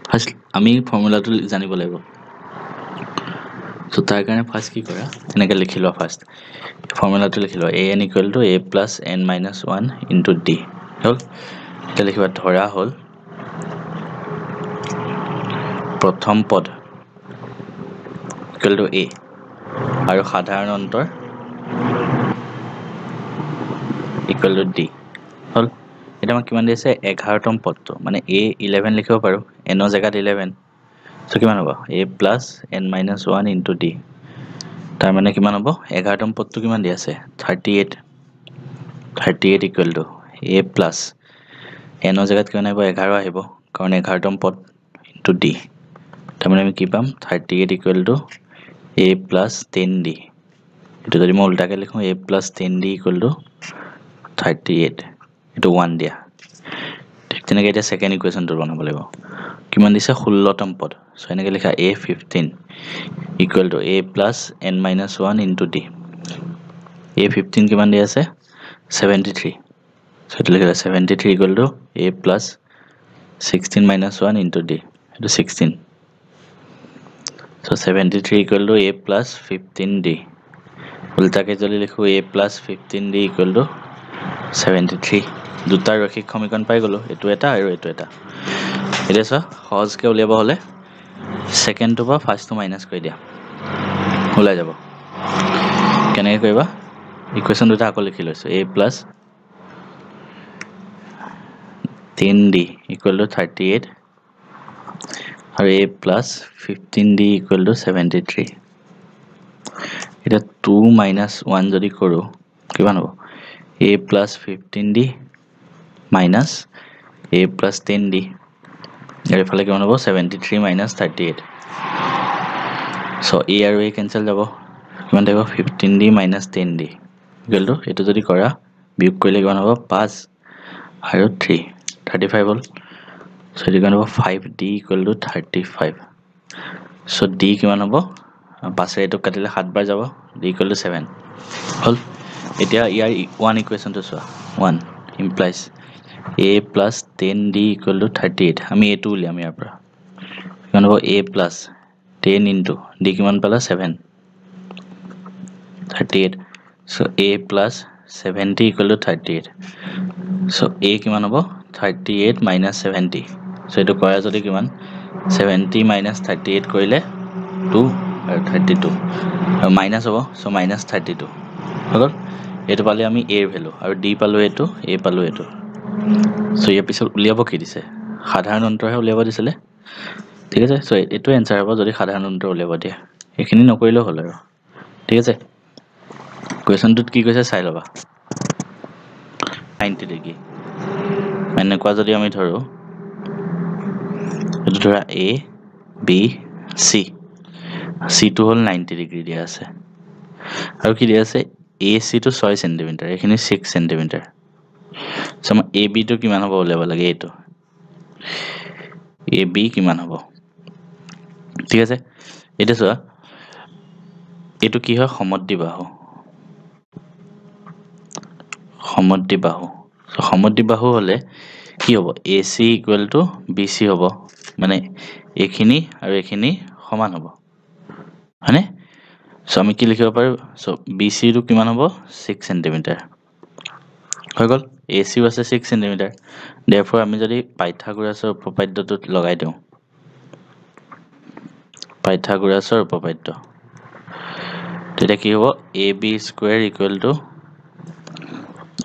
ফাৰ্ষ্ট আমি ফৰ্মুলাটো জানিব লাগিব, চ' তাৰ কাৰণে ফাৰ্ষ্ট কি কৰা? এনেকৈ লিখি লোৱা, ফাৰ্ষ্ট ফৰ্মুলাটো লিখি লোৱা, an equal to A plus n minus 1 into D, হ'ল। এতিয়া লিখিবা, ধৰা হ'ল প্ৰথম পদ ইকুৱেল টু A আৰু সাধাৰণ অন্তৰ ইকুৱেল টু D, হ'ল। এতিয়া আমাক কিমান দিছে? 11তম পদটো, মানে A11 লিখিব পাৰোঁ, n জেগাত 11, চ' কিমান হ'ব? A plus n minus 1 into D, তাৰমানে কিমান হ'ব? 11তম পদটো কিমান দি আছে? 38 equal to A plus n জেগাত কিমান আহিব? 11 আহিব, কাৰণ 11তম পদ ইনটু D, তাৰমানে আমি কি পাম 38 equal to a plus 10d এইটো যদি মই উল্টাকৈ লিখোঁ a plus 10d equal to 38 এইটো 1 দিয়া ঠিক তেনেকৈ এতিয়া ছেকেণ্ড ইকুৱেশ্যনটো বনাব লাগিব কিমান দিছে 16তম পদ চ' এনেকৈ লিখা a15 equal to a plus n minus 1 into d a15 কিমান দিয়া আছে 73 চ' এইটো লিখিলে 73 equal to a plus 16 minus 1 into d এইটো 16 চ' 73 equal to a plus 15d উল্টাকৈ যদি লিখোঁ a plus 15d equal to 73 দুটা ৰৈখিক সমীকৰণ পাই গ'লোঁ এইটো এটা আৰু এইটো এটা এতিয়া চোৱা সহজকৈ উলিয়াব হ'লে ছেকেণ্ডটোৰ পৰা ফাৰ্ষ্টটো মাইনাছ কৰি দিয়া ওলাই যাব কেনেকৈ কৰিবা ইকুৱেশ্যন দুটা আকৌ লিখি লৈছোঁ a plus 10d equal to 38 আৰু a plus 15d equal to 73 এতিয়া 2 মাইনাছ 1 যদি কৰোঁ কিমান হ'ব a plus 15d minus a plus 10d ইয়াৰ ইফালে কিমান হ'ব 73 মাইনাছ 38 চ' a আৰু a কেঞ্চেল যাব কিমান থাকিব 15d minus 10d equal to এইটো যদি কৰা বিয়োগ কৰিলে কিমান হ'ব 5 আৰু 3 35 হ'ল চ' এইটো কিমান হ'ব 5d equal to 35 so' d কিমান হ'ব 5 এইটোক কাটিলে 7 বাৰ যাব d ইকুৱেল টু 7 হ'ল এতিয়া ইয়াৰ 1 ইকুৱেশ্যনটো চোৱা 1 implies a plus 10d equal to 38 আমি এইটো উলিয়াম ইয়াৰ পৰা কিমান হ'ব a প্লাছ 10 ইনটু d কিমান পালা 7 38 চ' a plus 70 equal to 38 so' a কিমান হ'ব 38 মাইনাছ 70 চ' এইটো কৰা যদি কিমান 70 মাইনাছ 38 কৰিলে 2 আৰু 32 আৰু মাইনাছ হ'ব চ' মাইনাছ 32 হৈ গ'ল এইটো পালে আমি a ৰ ভেলু আৰু d পালোঁ এইটো a পালোঁ এইটো চ' ইয়াৰ পিছত উলিয়াব কি দিছে সাধাৰণ অন্তৰহে উলিয়াব দিছিলে ঠিক আছে চ' এইটো এনচাৰ হ'ব যদি সাধাৰণ অন্তৰ উলিয়াব দিয়ে এইখিনি নকৰিলেও হ'ল আৰু ঠিক আছে কুৱেশ্যনটোত কি কৈছে চাই ল'বা 90 ডিগ্ৰী এনেকুৱা যদি আমি ধৰোঁ এইটো ধৰা a b c চিটো হ'ল 90 ডিগ্ৰী দিয়া আছে আৰু কি দিয়া আছে এ চিটো 6 চেণ্টিমিটাৰ এইখিনি 6 চেণ্টিমিটাৰ চ' আমাৰ এ বিটো কিমান হ'ব উলিয়াব লাগে এইটো এ বি কিমান হ'ব ঠিক আছে এতিয়া চোৱা এইটো কি হয় সমদ্বিবাহু সমদ্বিবাহু হ'লে কি হ'ব A C equal to B C হ'ব মানে এইখিনি আৰু এইখিনি সমান হ'ব হয়নে চ' আমি কি লিখিব পাৰোঁ চ' বি চিটো কিমান হ'ব 6 চেণ্টিমিটাৰ হৈ গ'ল এ চিও আছে 6 চেণ্টিমিটাৰ দেৰফৰ আমি যদি পাইথাগোৰাছৰ উপপাদ্যটোত লগাই দিওঁ পাইথাগোৰাছৰ উপপাদ্য তেতিয়া কি হ'ব A B square equal to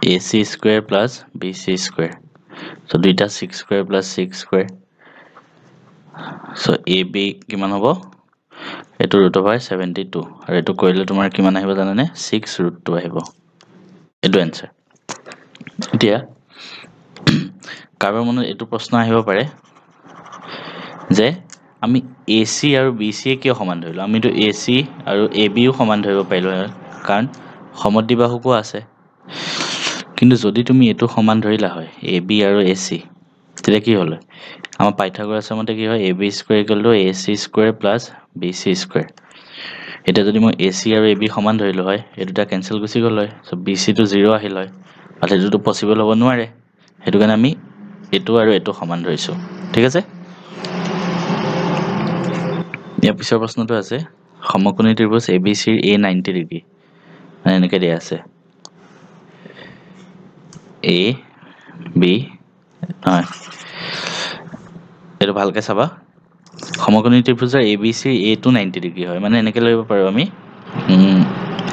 A C square plus B C square চ' দুইটা 6 স্কুৱেৰ প্লাছ 6 স্কুৱেৰ চ' এ বি কিমান হ'ব এইটো ৰুট অভাৰ 72 আৰু এইটো কৰিলে তোমাৰ কিমান আহিব জানানে 6 ৰুট 2 আহিব এইটো এনচাৰ এতিয়া কাৰোবাৰ মনত এইটো প্ৰশ্ন আহিব পাৰে যে আমি এ চি আৰু বি চিয়ে কিয় সমান ধৰিলোঁ আমিতো এ চি আৰু এ বিও সমান ধৰিব পাৰিলোঁ কাৰণ সমদ্বিবাহুকো আছে কিন্তু যদি তুমি এইটো সমান ধৰিলা হয় এ বি আৰু এ চি তেতিয়া কি হ'ল আমাৰ পাইথাগোৰাছৰ মতে কি হয় A B square equal to A C square plus B C square এতিয়া যদি মই এ চি আৰু এ বি সমান ধৰিলোঁ হয় এই দুটা কেঞ্চেল গুচি গ'ল হয় চ' বি চিটো 0 আহিল হয় আৰু সেইটোতো পচিবল হ'ব নোৱাৰে সেইটো কাৰণে আমি এইটো আৰু এইটো সমান ধৰিছোঁ ঠিক আছে ইয়াৰ পিছৰ প্ৰশ্নটো আছে সমকোণী ত্ৰিভুজ এ বি চিৰ এ 90 ডিগ্ৰী মানে এনেকৈ দিয়া আছে এ বি নহয় এইটো ভালকৈ চাবা সমকোণী ত্ৰিভুজৰ এ বি চিৰ এটো 90 ডিগ্ৰী হয় মানে এনেকৈ ল'ব পাৰোঁ আমি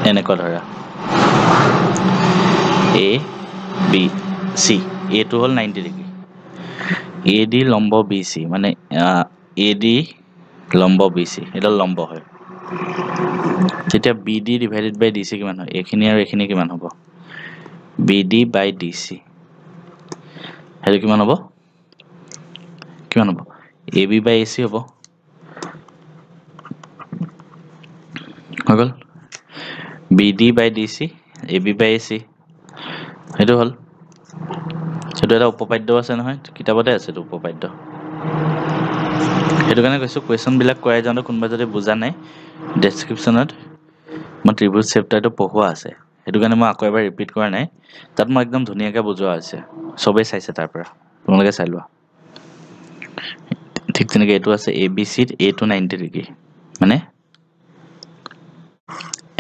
এনেকুৱা ধৰা এ বি চি এটো হ'ল 90 ডিগ্ৰী এ ডি লম্ব বি চি মানে এ ডি লম্ব বি চি এডাল লম্ব হয় তেতিয়া বি ডি ডিভাইডেড বাই ডি চি কিমান হয় এইখিনি আৰু এইখিনি কিমান হ'ব বি ডি বাই ডি চি সেইটো কিমান হ'ব A B by A C হ'ব হৈ গ'ল BD by DC AB by AC সেইটো হ'ল সেইটো এটা উপপাদ্য আছে নহয় কিতাপতে আছে সেইটো উপপাদ্য সেইটো কাৰণে কৈছো কোৱেশ্চন বিলাক কৰাই যাওঁতে কোনোবা যদি বুজা নাই ডেছক্ৰিপশ্যনত মই ত্ৰিভুজ চেপ্টাৰটো পঢ়োৱা আছে সেইটো কাৰণে মই আকৌ এবাৰ ৰিপিট কৰা নাই তাত মই একদম ধুনীয়াকৈ বুজোৱা আছে চবেই চাইছে তাৰ পৰা তোমালোকে চাই লোৱা ঠিক তেনেকৈ এইটো আছে ABCত A টো 90 ডিগ্ৰী মানে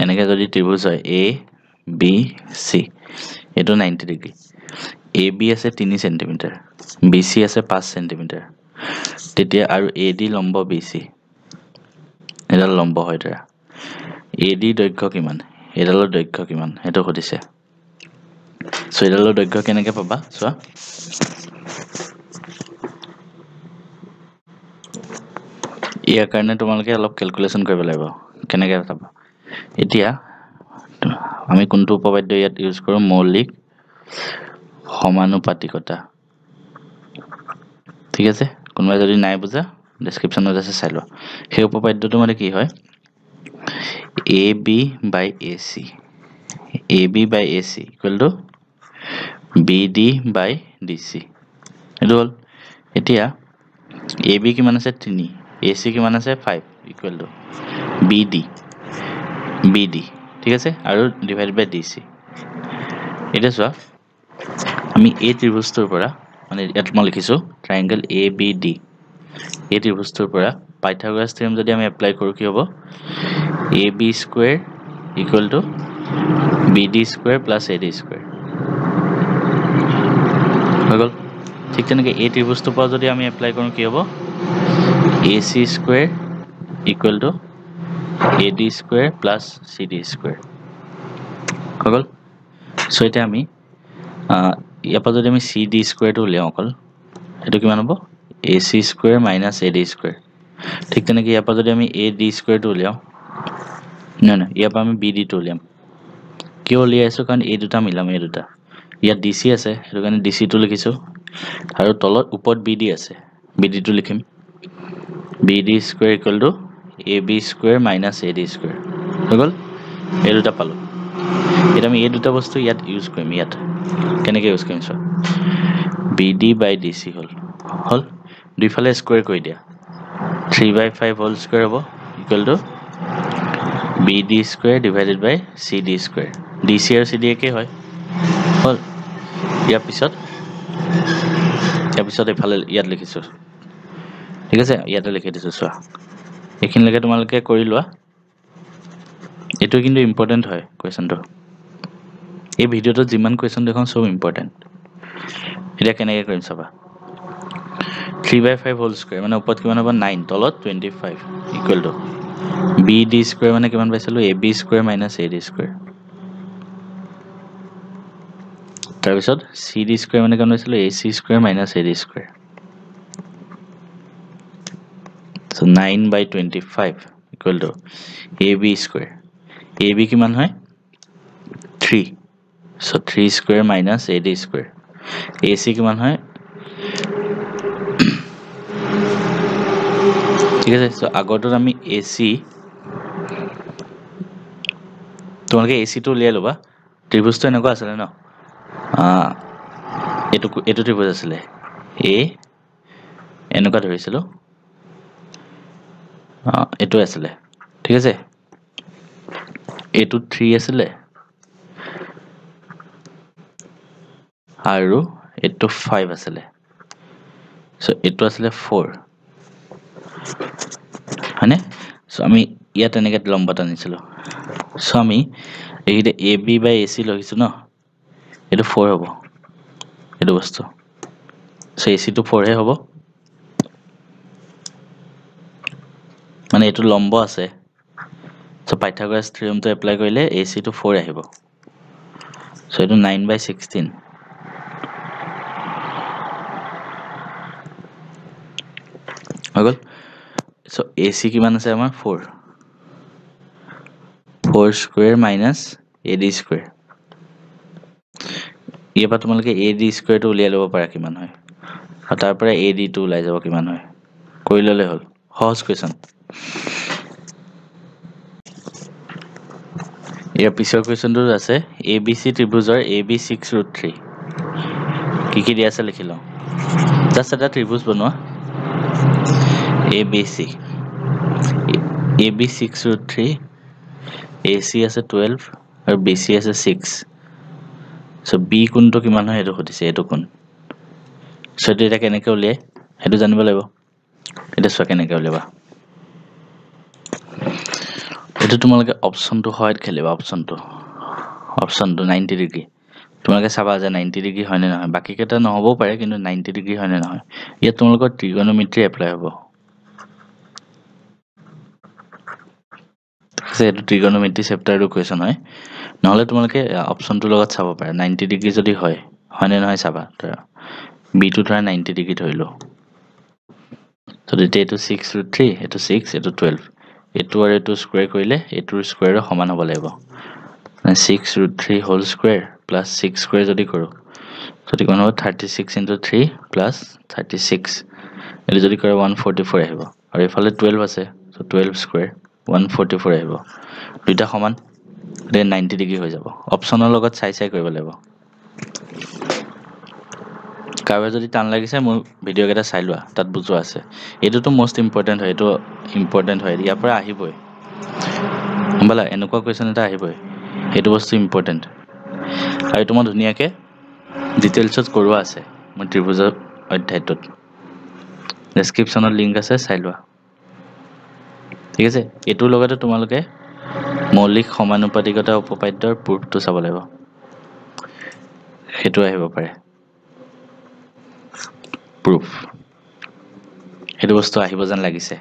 এনেকৈ যদি ত্ৰিভুজ হয় ABC এইটো 90 ডিগ্ৰী AB আছে 3 সেন্টিমিটাৰ BC আছে 5 সেন্টিমিটাৰ তেতিয়া আৰু AD লম্ব BC এডাল লম্ব হয় এটা AD দৈৰ্ঘ্য কিমান এডালৰ দৈৰ্ঘ্য কিমান সেইটো সুধিছে সো এডালৰ দৈৰ্ঘ্য কেনেকৈ পাবা চোৱা ইয়াৰ কাৰণে তোমালোকে অলপ ক্যালকুলেশন কৰিব লাগিব কেনেকৈ পাবা এতিয়া আমি কোনটো উপপাদ্য ইয়াত ইউজ কৰো মৌলিক সমানুপাতিকতা ঠিক আছে কোনোবাই যদি নাই বুজা ডেসক্ৰিপচনত আছে চাই লোৱা সেই উপপাদ্যটো মানে কি হয় AB by AC AB by AC equal to BD by DC সেইটো হ'ল এতিয়া AB কিমান আছে 3 AC কিমান আছে 5 equal to BD ঠিক আছে আৰু ডিভাইডেড বাই DC এটা চোৱা আমি এই ত্ৰিভুজটোৰ পৰা মানে ইয়াত মই লিখিছো ট্ৰায়াঙ্গল ABD এই ত্ৰিভুজটোৰ পৰা পাইথাগোৰাছ থিওৰেম যদি আমি এপ্লাই কৰো কি হ'ব AB square equal to BD square plus AD square হৈ গ'ল ঠিক তেনেকৈ এই ত্ৰিভুজটোৰ পৰা যদি আমি এপ্লাই কৰো কি হ'ব AC square equal to AD square plus CD square হৈ গ'ল সো এটা আমি ইয়াৰ পৰা যদি আমি CD স্কয়াৰটো উলিয়াও অকল এটো কিমান হ'ব AC square minus AD square ঠিক তেনেকৈ ইয়াৰ পৰা যদি আমি AD স্কয়াৰটো উলিয়াও না ইয়াৰ পৰা আমি BD টো উলিয়াম কিয় উলিয়াইছো কাৰণ এই দুটা মিলাম এই দুটা ইয়াত DC আছে সেইটো কাৰণে DC টো লিখিছো আৰু তলত ওপৰত BD আছে BD টো লিখিম BD square equal to AB square minus AD square হৈ গ'ল এই দুটা পালো এটা আমি এই দুটা বস্তু ইয়াত ইউজ কৰিম ইয়াত কেনেকৈ ইউজ কৰিম চোৱা BD by DC হল দুইফালে স্কয়াৰ কৰি দিয়া 3/5 হোল স্কয়াৰ হ'ব equal to BD square divided by CD square DC আৰু CD একে হয় হল ইয়াৰ পিছত এফালে ইয়াত লিখিছো ঠিক আছে ইয়াতে লিখি দিছো চোৱা এইখিনিলৈকে তোমালোকে কৰি লোৱা এটো কিন্তু ইম্পৰ্টেন্ট হয় কোৱেশ্চনটো এই ভিডিওটো যিমান কোৱেশ্চন দেখোন সব ইম্পৰ্টেন্ট এটা কেনেকৈ কৰিম চাবা 3/5 হোল স্কয়াৰ মানে ওপৰত কিমান হ'ব 9 তলত 25 ইকুৱেল টু BD স্কয়াৰ মানে কিমান পাইছিলো AB square minus AD square তাৰ পিছত CD স্কয়াৰ মানে কিমান পাইছিলো AC square minus AD square so 9/25 equal to AB square AB কিমান হয় 3 so 3 square minus AD square AC কিমান হয় ঠিক আছে so আগৰটোত আমি AC তোমালোকে AC টো উলিয়াই লবা ত্ৰিভুজটো এনেকুৱা আছিল ন এটো ত্ৰিভুজ আছিল A এনেকুৱা ধৰিছিলো এটো আছিল ঠিক আছে এটো 3 আছিল আৰু এটো 5 আছিল সো এটো আছিল 4 হয়নে সো আমি ইয়াত এনেকৈ লম্বটা নিছিলো সো আমি এইটা AB বাই AC লৈছো ন এটো 4 হ'ব এটো বস্তু সো AC টো 4 হে হ'ব মানে এটো লম্ব আছে সো পাইথাগোৰাছ থিওৰেমটো এপ্লাই কৰিলে AC টো 4 আহিব সো এটো 9/16 হৈ গ'ল সো AC কিমান আছে আমাৰ 4 স্কয়াৰ মাইনাস AD স্কয়াৰ ইয়াৰ পৰা তোমালোকে AD স্কয়াৰটো উলিয়াই ল'ব পাৰা কিমান হয় আৰু তাৰ পৰা AD টো ওলাই যাব কিমান হয় কৰি ললে হ'ল সহজ কোৱেশ্চন ইয়াৰ পিছৰ কুৱেশ্যনটো আছে ABC ত্ৰিভুজৰ AB6√3 কি দিয়া আছে লিখি লওঁ জাষ্ট এটা ত্ৰিভুজ বনোৱা ABC AB6√3 AC আছে 12 আৰু BC আছে 6 সো B কোণটো কিমান হয় এটো সুধিছে এটো কোণ সো এটা কেনেকৈ উলিয়াই হেতু জানিব লাগিব এটা সো কেনেকৈ উলিয়াবা এটো তোমালোকে অপচনটো হয় খেলিবা অপচনটো 90 ডিগ্ৰী তোমালোকে চাবা যে 90 ডিগ্ৰী হয় নে নহয় বাকি কেটা নহবও পাৰে কিন্তু 90 ডিগ্ৰী হয় নে নহয় ইয়াত তোমালোকৰ ট্ৰিগোনোমেট্ৰি এপ্লাই হ'ব এটো ট্ৰিগোনোমেট্ৰি চেপ্টাৰটো কুৱেশ্যন হয় নহলে তোমালোকে অপচনটোৰ লগত চাব পাৰে 90 ডিগ্ৰী যদি হয় নে নহয় চাবা B টো ধৰা 90 ডিগ্ৰী ধৰিলো তো তেতিয়া এটো 6√3 এটো 6 এটো 12 এটো আৰু এটো স্কয়াৰ কৰিলে এটোৰ স্কয়াৰৰ সমান হ'ব লাগিব 6√3 হোল স্কয়াৰ প্লাস 6 স্কয়াৰ যদি কৰো তো কিমান হ'ব 36 * 3 প্লাস 36 এটো যদি কৰে 144 আহিব আৰু এফালে 12 আছে সো 12 স্কয়াৰ 144 আহিব দুইটা সমান দেন 90 ডিগ্ৰী হৈ যাব অপচনৰ লগত চাই কৰিব লাগিব কাৰবাৰ যদি টান লাগিছে মোৰ ভিডিও কেটা চাই লোৱা তাত বুজোৱা আছে এটোটো মোস্ট ইম্পৰ্টেন্ট হয় এটো ইম্পৰ্টেন্ট হয় ইয়াৰ পৰা আহিবই বলা এনেকুৱা কুৱেশ্যন এটা আহিবই এটো বস্তু ইম্পৰ্টেন্ট আৰু তোমাৰ ধুনিয়াকে ডিটেইলছত কৰোৱা আছে মোৰ ত্ৰিভুজৰ অধ্যায়টোত ডেসক্ৰিপচনত লিংক আছে চাই লোৱা ঠিক আছে এটোৰ লগতে তোমালোকে মৌলিক সমানুপাতিকতা উপপাদ্যৰ প্ৰুফটো চাব লাগিব হেতু আহিব পাৰে প্ৰুফ হেতু বস্তু আহিব যেন লাগিছে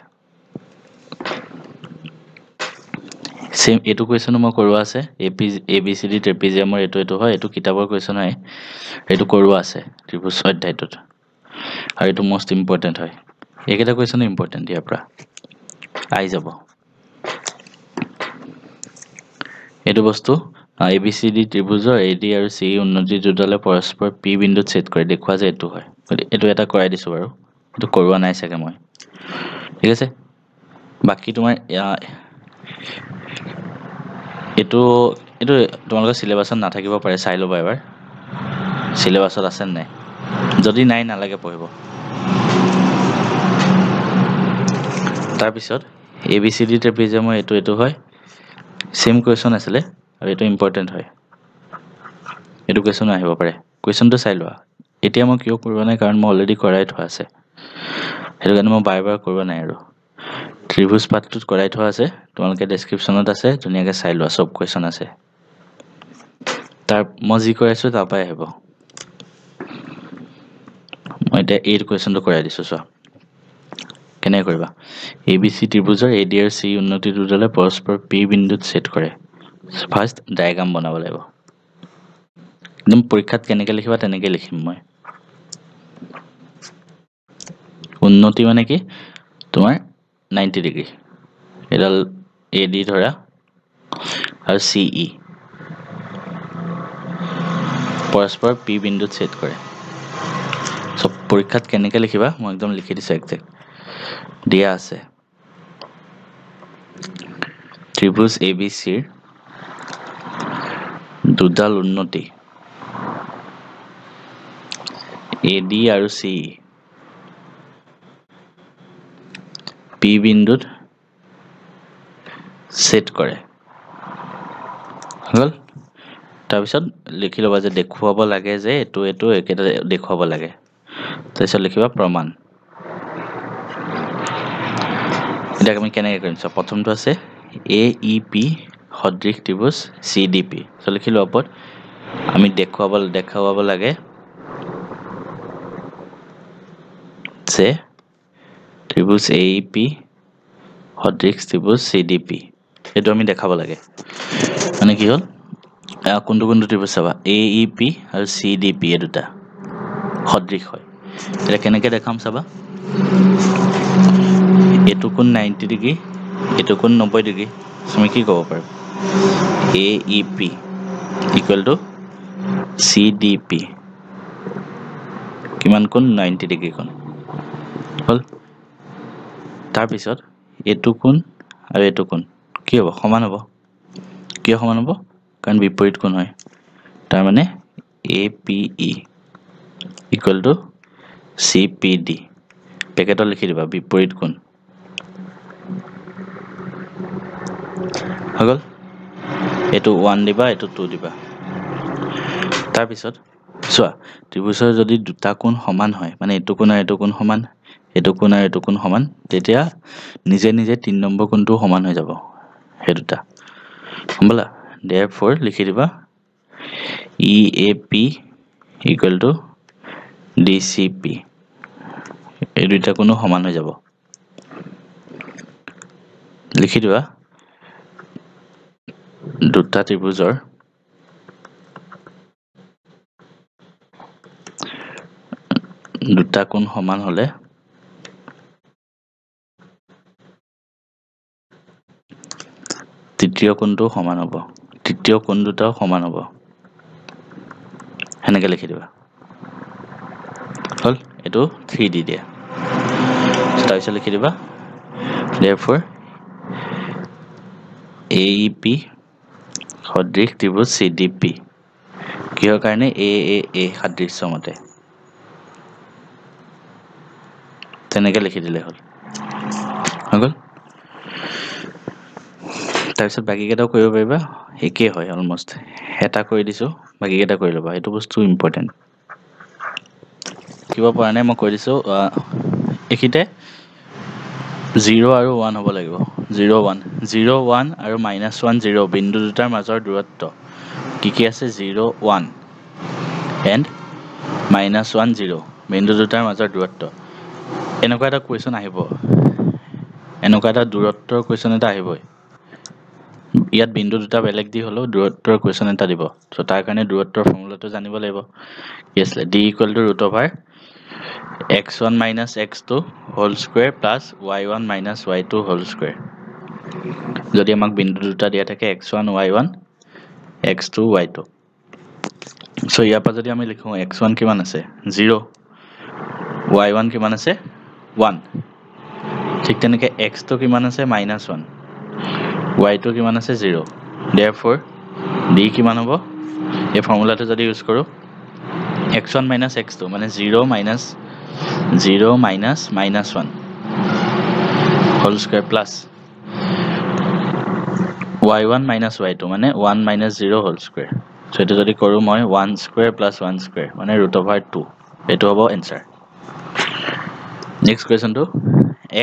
সেম এটু কুৱেশ্যন মই কৰোৱা আছে ABCD ট্ৰেপিজিয়ামৰ এটো হয় এটো কিতাপৰ কুৱেশ্যন হয় এটো কৰোৱা আছে ত্ৰিভুজ অধ্যায়টোত আৰু এটো মোস্ট ইম্পৰ্টেন্ট হয় এইকেইটা কুৱেশ্যন ইম্পৰ্টেন্ট ইয়াৰ পৰা আহি যাব এটো বস্তু ABCD ত্ৰিভুজৰ AD আৰু CE উন্নতি দুডালে পৰস্পৰ P বিন্দুত ছেদ কৰে দেখুৱা যে এটো হয় এটো এটা কৰাই দিছো বাৰু এটো কৰোৱা নাই চাগে মই ঠিক আছে বাকি তোমাৰ এটো তোমালোকৰ সিলেবাসত নাথাকিব পাৰে চাই লবা এবাৰ সিলেবাসত আছে নাই যদি নাই নালাগে পঢ়িব তাৰ পিছত ABCD ট্ৰেপিজিয়ামৰ এটো হয় সেম কুৱেশ্যন আছিলে আৰু এটো ইম্পৰ্টেন্ট হয় এটো কুৱেশ্যন আহিব পাৰে কুৱেশ্যনটো চাই লোৱা এতিয়া মই কিয় কৰিব নাই কাৰণ মই অলৰেডি কৰাই থোৱা আছে হেতু কাৰণে মই বাৰ কৰিব নাই আৰু ত্ৰিভুজ পাঠটোত কৰাই থোৱা আছে তোমালোকে ডেসক্ৰিপচনত আছে ধুনিয়াকে চাই লোৱা সব কুৱেশ্যন আছে তাৰ মই যি কৈ আছো তাৰ পৰাই আহিব মই এটা এই কুৱেশ্যনটো কৰাই দিছো চোৱা কেনে কৰিবা ABC ত্ৰিভুজৰ AD আৰু CE উন্নতি দুডালে পৰস্পৰ P বিন্দুত ছেদ কৰে ফাৰ্স্ট ডায়াগ্ৰাম বনাব লাগিব একদম পৰীক্ষাত কেনেকৈ লিখিবা তেনেকৈ লিখিম মই উন্নতি মানে কি তোমাৰ 90 ডিগ্ৰী এডাল AD ধৰা আৰু CE পৰস্পৰ P বিন্দুত ছেদ কৰে সব পৰীক্ষাত কেনেকৈ লিখিবা মই একদম লিখি দিছো একজেক্ট দিয়া আছে ত্ৰিভুজ ABC দুডাল উন্নতি AD আৰু CE P বিন্দুত ছেদ কৰে হল তাৰপিছত লিখি লবা যে দেখুৱাব লাগে যে এটো একেটা দেখুৱাব লাগে তাৰপিছত লিখিবা প্ৰমাণ এটা আমি কেনেকৈ কৰিম সব প্ৰথমটো আছে AEP সদৃশ ত্ৰিভুজ CDP সো লিখিলো ওপৰত আমি দেখাব লাগে যে ত্ৰিভুজ AEP সদৃশ ত্ৰিভুজ CDP এটো আমি দেখাব লাগে মানে কি হল কোনটো ত্ৰিভুজ চাবা AEP আৰু CDP এ দুটা সদৃশ হয় এটা কেনেকৈ দেখাম চাবা এটো কোণ 90 ডিগ্ৰী এটো কোণ 90 ডিগ্ৰী তুমি কি ক'ব পাৰো AEP ইকুৱেল টু CDP কিমান কোণ 90 ডিগ্ৰী কোণ হল তাৰ পিছত এটো কোণ আৰু এটো কোণ কি হ'ব সমান হ'ব কিয় সমান হ'ব কাৰণ বিপৰীত কোণ হয় তাৰ মানে APE ইকুৱেল টু CPD পেকেটত লিখি দিবা বিপৰীত কোণ হৈ গ'ল এইটো 1 দিবা এইটো 2 দিবা তাৰপিছত চোৱা ত্ৰিভুজৰ যদি দুটা কোণ সমান হয় মানে এইটো কোণ আৰু এইটো কোণ সমান এইটো কোণ আৰু এইটো কোণ সমান তেতিয়া নিজে নিজে 3 নম্বৰ কোণটো সমান হৈ যাব সেই দুটা সম্বলা therefore লিখি দিবা EAP equal to DCP এই দুটা কোণো সমান হৈ যাব লিখি দিবা দুটা ত্ৰিভুজৰ দুটা কোণ সমান হলে তৃতীয় কোণটো সমান হ'ব তৃতীয় কোণ দুটাও সমান হ'ব হেনেকে লিখি দিবা হল এটো 3 দি দিয়া তাৰপিছত লিখি দিবা therefore AEP সদৃশ ত্ৰিভুজ CDP কিহৰ কাৰণে AAA সাদৃশ্য মতে তেনেকে লিখি দিলে হল হৈ গ'ল তাৰপিছত বাকি কেইটাও কৰিব পাৰিবা একে হয় অলমোস্ট এটা কৰি দিছো বাকি কেইটা কৰি লবা এইটো বস্তু ইম্পৰ্টেন্ট কিবা পৰা নাই মই কৈ দিছো একিতে 0 আৰু 1 হ'ব লাগিব 0 1 0 1 আৰু -1 0 বিন্দু দুটাৰ মাজৰ দূৰত্ব কি আছে 0 1 and -1 0 বিন্দু দুটাৰ মাজৰ দূৰত্ব এনেকুৱা এটা কোৱেশ্চন আহিব এনেকুৱা এটা দূৰত্বৰ কোৱেশ্চন এটা আহিবই ইয়াত বিন্দু দুটা বেলেগ দি হলো দূৰত্বৰ কোৱেশ্চন এটা দিব সো তাৰ কাৰণে দূৰত্বৰ ফৰ্মুলাটো জানিব লাগিব কি আছে d = x1 - x2 whole square plus y1 - y2 whole square যদি আমাক বিন্দু দুটা দিয়া থাকে x1 y1 x2 y2 so ইয়াৰ পৰা যদি আমি লিখো x1 কিমান আছে 0 y1 কিমান আছে 1 ঠিক তেনেকে x2 কিমান আছে -1 y2 কিমান আছে 0 therefore d কিমান হ'ব এই ফৰ্মুলাটো যদি ইউজ কৰো x1 - x2 মানে 0 minus -1 whole square plus y1 minus y2 মানে 1 minus 0 whole square so এটো যদি কৰো মই 1 square plus 1 square মানে √2 এটো হ'ব आंसर নেক্সট কোৱেশ্চনটো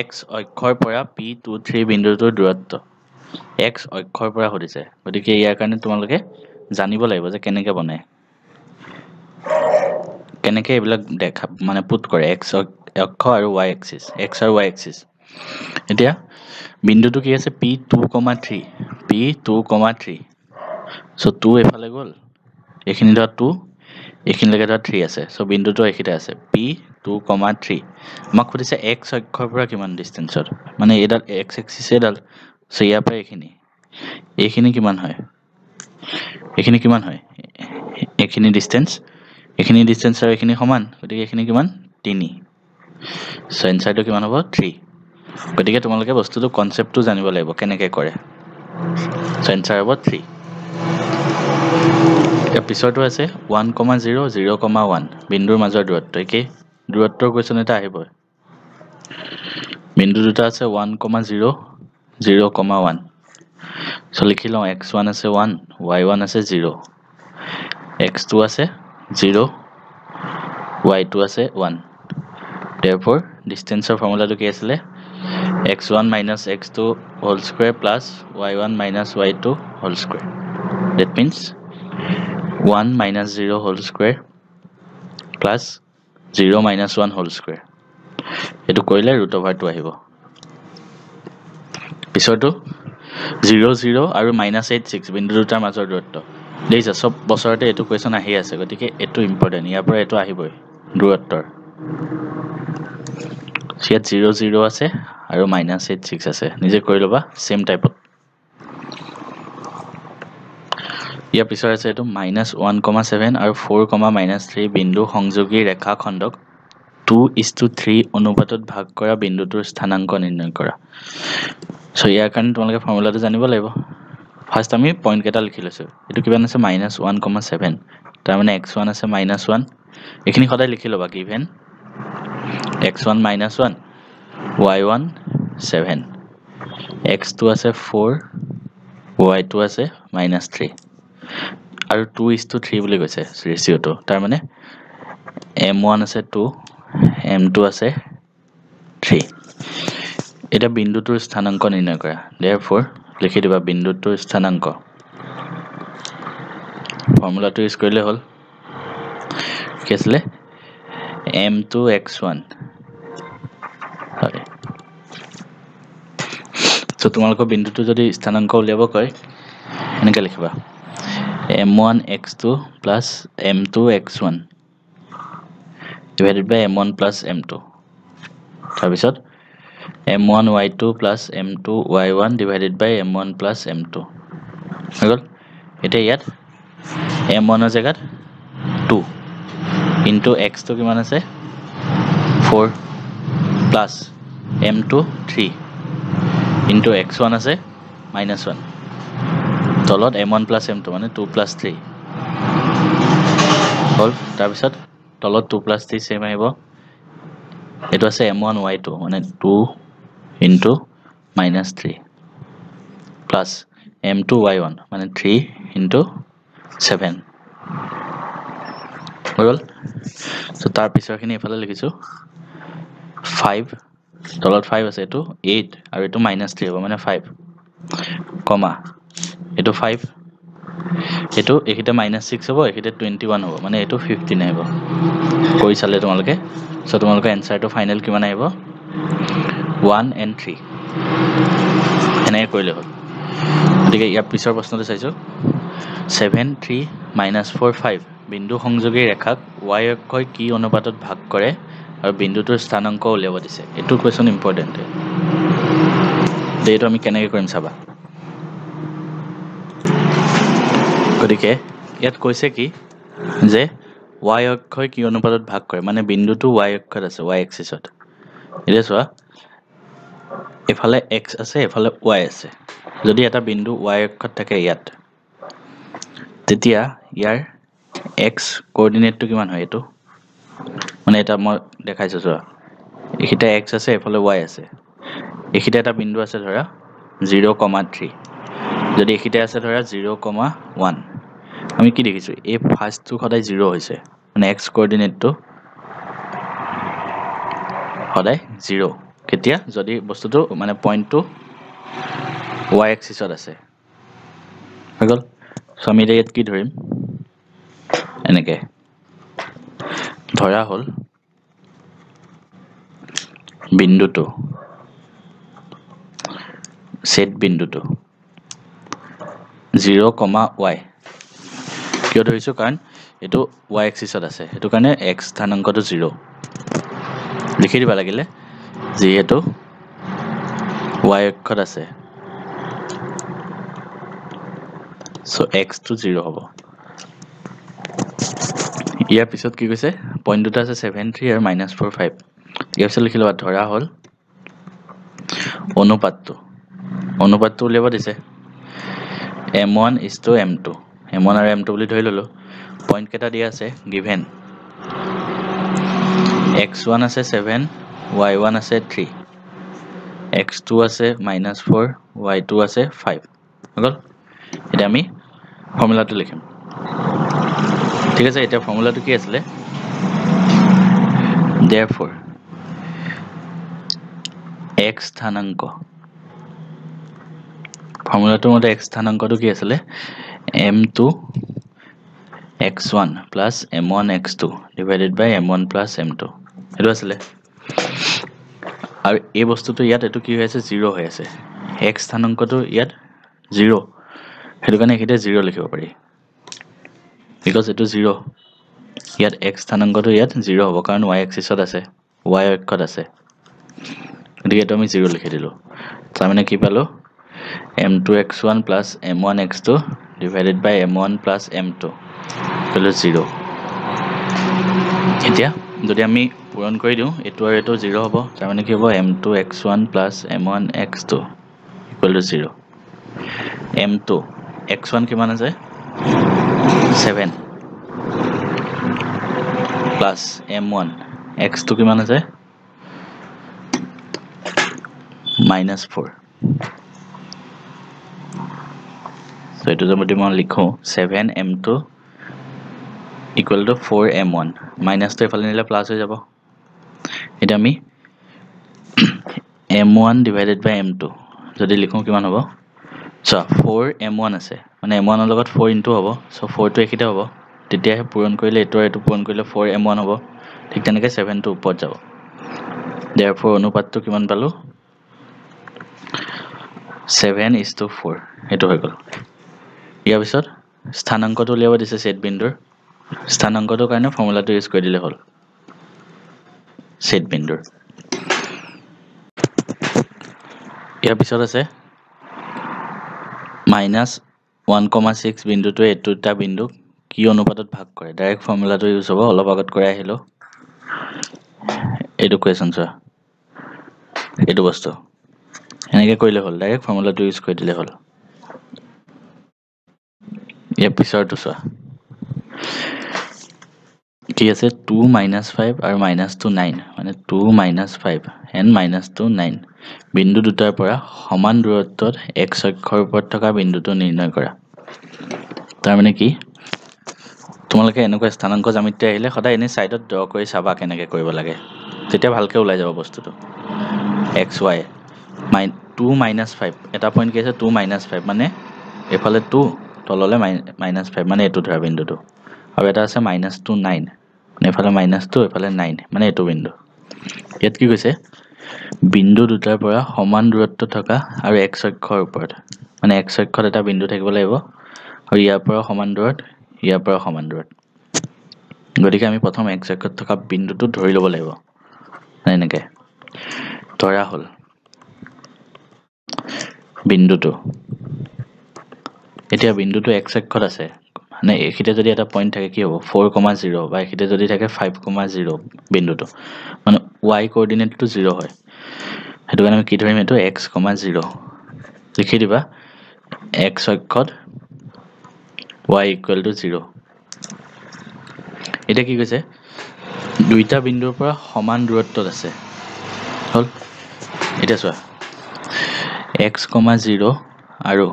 x অক্ষৰ পৰা P23 বিন্দুটোৰ দূৰত্ব x অক্ষৰ পৰা হদিছে গতিকে ইয়াৰ কাৰণে তোমালোকে জানিব লাগিব যে কেনেকৈ বনায় কেনেকৈ এইবিলাক দেখা মানে পুট কৰে x অক্ষ আৰু y এক্সিস x আৰু y এক্সিস এতিয়া বিন্দুটো কি আছে P2,3 P2,3 সো 2 এফালে গল এখিনি ধৰা 2 এখিনিলৈকে ধৰা 3 আছে সো বিন্দুটো এখিতে আছে P2,3 আমাক খুদিছে x অক্ষৰ পৰা কিমান ডিসটেন্সত মানে এডাল x এক্সিস এডাল সো ইয়াৰ পৰা এখিনি কিমান হয় এখিনি ডিসটেন্স আৰু এখিনি সমান গতিকে এখিনি কিমান 3 সো আনসাৰটো কিমান হ'ব 3 গতিকে তোমালোকে বস্তুটো কনসেপ্টটো জানিব লাগিব কেনেকৈ কৰে সো আনসাৰ হ'ব 3 এতিয়া পিছৰটো আছে 1,0 0,1 বিন্দুৰ মাজৰ দূৰত্ব একে দূৰত্বৰ কোৱেশ্চন এটা আহিব বিন্দু দুটা আছে 1,0 0,1 সো লিখি লওঁ x1 আছে 1 y1 আছে 0 x2 আছে 0 y2 আছে 1 therefore distance formula কি আছিল x1 minus x2 whole square plus y1 minus y2 whole square that means 1 minus 0 whole square plus 0 minus 1 whole square এটো কৰিলে √2 আহিব পিছৰটো 0 0 আৰু -8 6 বিন্দু দুটাৰ মাজৰ দূৰত্ব দেখিছা সব বছৰতে এটো কোৱেশ্চন আহি আছে গতিকে এটো ইম্পৰ্টেন্ট ইয়াৰ পৰা এটো আহিবই দূৰত্বৰ ইয়াত 0 0 আছে আৰু -8 6 আছে নিজে কৰি লবা সেম টাইপত ইয়াৰ পিছৰ আছে এটো -1,7 আৰু 4,-3 বিন্দু সংযোগী ৰেখাখণ্ডক 2:3 অনুপাতত ভাগ কৰা বিন্দুটোৰ স্থানাংক নিৰ্ণয় কৰা সো ইয়াৰ কাৰণে তোমালোকে ফৰ্মুলাটো জানিব লাগিব ফাৰ্ষ্ট আমি পইণ্ট কেইটা লিখি লৈছোঁ এইটো কিমান আছে -1,7 তাৰমানে x1 আছে -1 এইখিনি সদায় লিখি ল'বা গিভেন x1 -1 y1 7 x2 আছে 4 y2 আছে -3 আৰু 2:3 বুলি কৈছে ৰেচিঅ'টো তাৰমানে m1 আছে 2 m2 আছে 3 এটা বিন্দুটোৰ স্থানাংক নিৰ্ণয় কৰা therefore লিখি দিবা বিন্দুটোৰ স্থানাংক ফৰ্মুলাটো ইউজ কৰিলে হ'ল কি আছিলে m2x1 হয় সো তোমালোকৰ বিন্দুটো যদি স্থানাংক উলিয়াব কয় এনেকৈ লিখিবা m1x2 plus m2x1 divided by m1 plus m2 তাৰপিছত m1y2 plus m2y1 divided by m1 plus m2 হৈ গ'ল এতিয়া ইয়াত m1 ৰ জেগাত 2 into x তো কিমান আছে 4 plus m2 3 into x1 আছে -1 তলত m1 plus m2 মানে 2 plus 3 হ'ল তাৰপিছত তলত 2 plus 3 সেম আহিব এটো আছে m1 y2 মানে 2 into -3 plus m2 y1 মানে 3 into 7 হ'ল সো তাৰ পিছৰখিনি এফালে লিখিছো 5 তলত 5 আছে এটো 8 আৰু এটো -3 হ'ব মানে 5 কমা এটো 5 এটো একিটা -6 হ'ব একিটা 21 হ'ব মানে এটো 15 আহিব কৰি চালে তোমালোকে সো তোমালোকৰ এনসাৰটো ফাইনাল কিমান আহিব 1 and 3 এনে কৰিলে হ'ল গতিকে ইয়াৰ পিছৰ প্ৰশ্নটো চাইছো 7 3 -4 5 বিন্দু সংযোগী ৰেখাক y অক্ষই কি অনুপাতত ভাগ কৰে আৰু বিন্দুটোৰ স্থানাংক উলিয়াব দিছে এটো কোৱেশ্চন ইম্পৰ্টেন্ট এইটো আমি কেনেকৈ কৰিম চাবা গতিকে ইয়াত কৈছে কি যে y অক্ষই কি অনুপাতত ভাগ কৰে মানে বিন্দুটো y অক্ষত আছে y এক্সিছত এটা চোৱা এফালে x আছে এফালে y আছে যদি এটা বিন্দু y অক্ষত থাকে ইয়াত তেতিয়া ইয়াৰ x কোঅৰ্ডিনেটটো কিমান হয় এটো মানে এটা মই দেখাইছো চোৱা একিটা x আছে এফালে y আছে একিটা এটা বিন্দু আছে ধৰা 0,3 যদি একিটা আছে ধৰা 0,1 আমি কি দেখিছো এই ফাৰ্ষ্টটো সদায় 0 হৈছে মানে x কোঅৰ্ডিনেটটো সদায় 0 কেতিয়া যদি বস্তুটো মানে পইণ্টটো y এক্সিছত আছে হৈ গ'ল সো আমি ইয়াত কি ধৰিম এনেকে ধৰা হ'ল বিন্দুটো সেট বিন্দুটো 0,y কিয় ধৰিছো কাৰণ এটো y এক্সিছত আছে এটো কাৰণে x স্থানাংকটো 0 লিখি দিবা লাগিলে যেহেতু y অক্ষত আছে সো x টো 0 হ'ব ইয়াৰ পিছত কি কৈছে পইণ্ট দুটা আছে 7 3 আৰু -4 5 ইয়াৰ পিছত লিখি লবা ধৰা হ'ল অনুপাতটো উলিয়াব দিছে m1 m2 m1 আৰু m2 বুলি ধৰি ললো পইণ্ট কেটা দিয়া আছে গিভেন x1 আছে 7 y1 আছে 3 x2 আছে -4 y2 আছে 5 হৈ গ'ল এটা আমি ফৰ্মুলাটো লিখিম ঠিক আছে এটা ফৰ্মুলাটো কি আছিল therefore x স্থানাংক ফৰ্মুলাটোৰ মতে x স্থানাংকটো কি আছিল m2 x1 plus m1 x2 divided by m1 plus m2 এটো আছিল আৰু এই বস্তুটো ইয়াত এটো কি হৈ আছে 0 হৈ আছে x স্থানাংকটো ইয়াত 0 হেতু কাৰণে একিটা 0 লিখিব পাৰি because এটো 0 ইয়াত x স্থানাংকটো ইয়াত 0 হ'ব কাৰণ y এক্সিছত আছে y অক্ষত আছে গতিকে এটো আমি 0 লিখি দিলো তাৰ মানে কি পালো m2x1 plus m1x2 divided by m1 plus m2 equal 0 এতিয়া যদি আমি পূৰণ কৰি দিও এটো আৰু এটো 0 হ'ব তাৰ মানে কি হ'ব m2x1 plus m1x2 equal 0 m2 x1 কিমান আছে 7 প্লাস m1 x2 কিমান আছে -4 সো এটো যদি মই লিখো 7m2 equal to 4m1 minus to এফালে নিলে প্লাস হৈ যাব এটা আমি m1 divided by m2 যদি লিখো কিমান হ'ব সো 4m1 আছে মানে m1 ৰ লগত 4 ইনটু হ'ব সো 4 টো একিটা হ'ব তেতিয়াহে পূৰণ কৰিলে এটো পূৰণ কৰিলে 4m1 হ'ব ঠিক তেনেকৈ 7 টো ওপৰত যাব therefore অনুপাতটো কিমান পালো 7:4 এটো হৈ গল ইয়াৰ পিছত স্থানাংকটো উলিয়াব দিছে সেট বিন্দুৰ স্থানাংকটোৰ কাৰণে ফৰ্মুলাটো ইউজ কৰি দিলে হ'ল সেট বিন্দুৰ ইয়াৰ পিছত আছে -1,6 বিন্দুটো এটোটা বিন্দু কি অনুপাতত ভাগ কৰে ডাইৰেক্ট ফৰ্মুলাটো ইউজ হ'ব অলপ আগত কৰি আহিলো এইটো কোৱেশ্চন চোৱা এইটো বস্তু এনেকৈ কৰিলে হ'ল ডাইৰেক্ট ফৰ্মুলাটো ইউজ কৰি দিলে হ'ল ইয়াৰ পিছৰটো চোৱা কি আছে 2 - 5 আৰু -2 9 মানে 2 - 5 and -2 9 বিন্দু দুটাৰ পৰা সমান দূৰত্বত x অক্ষৰ ওপৰত থকা বিন্দুটো নিৰ্ণয় কৰা তাৰ মানে কি তোমালোকে এনেকুৱা স্থানাংক জ্যামিতি আহিলে সদায় এনে সাইডত ড্ৰ কৰি চাবা কেনেকৈ কৰিব লাগে তেতিয়া ভালকে ওলাই যাব বস্তুটো x y 2 - 5 এটা পইণ্ট কি আছে 2 - 5 মানে এফালে 2 তললে -5 মানে এটো ধৰা বিন্দুটো আৰু এটা আছে -2 9 এফালে -2 এফালে 9 মানে এটো বিন্দু ইয়াত কি কৈছে বিন্দু দুটাৰ পৰা সমান দূৰত্ব থকা আৰু x অক্ষৰ ওপৰত মানে x অক্ষত এটা বিন্দু থাকিব লাগিব আৰু ইয়াৰ পৰা সমান দূৰত ইয়াৰ পৰা সমান দূৰত গতিকে আমি প্ৰথম x অক্ষত থকা বিন্দুটো ধৰি ল'ব লাগিব এনেকৈ ধৰা হ'ল বিন্দুটো এতিয়া বিন্দুটো x অক্ষত আছে মানে এখিতে যদি এটা পইণ্ট থাকে কি হ'ব 4,0 বা এখিতে যদি থাকে 5,0 বিন্দুটো মানে y কোঅৰ্ডিনেটটো 0 হয় হেতু কাৰণে আমি কি ধৰিম এটো x, 0 লিখি দিবা x অক্ষত y = 0 এটা কি কৈছে দুইটা বিন্দুৰ পৰা সমান দূৰত্বত আছে হল এটা চোৱা x, 0 আৰু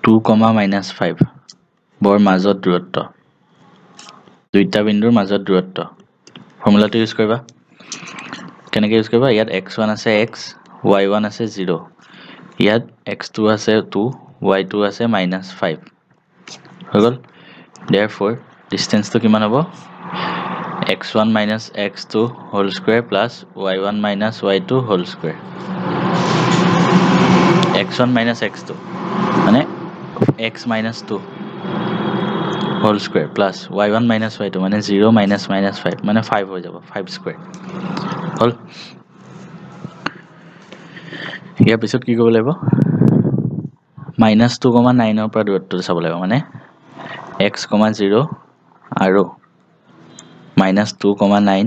2, -5 বৰ মাজত দূৰত্ব দুইটা বিন্দুৰ মাজত দূৰত্ব ফৰ্মুলাটো ইউজ কৰিবা কেনেকৈ ইউজ কৰিবা ইয়াত x1 আছে x y1 আছে 0 ইয়াত x2 আছে 2 y2 আছে -5 হৈ গল therefore distance to কিমান হ'ব x1 - x2 whole square plus y1 - y2 whole square x1 - x2 মানে x - 2 whole square plus y1 - y2 মানে 0 - -5 মানে 5 হৈ যাব 5 square হল ইয়াৰ পিছত কি কৰিব লাগিব -2,9 ৰ পৰা দূৰত্বটো চাব লাগিব মানে x, 0 আৰু -2,9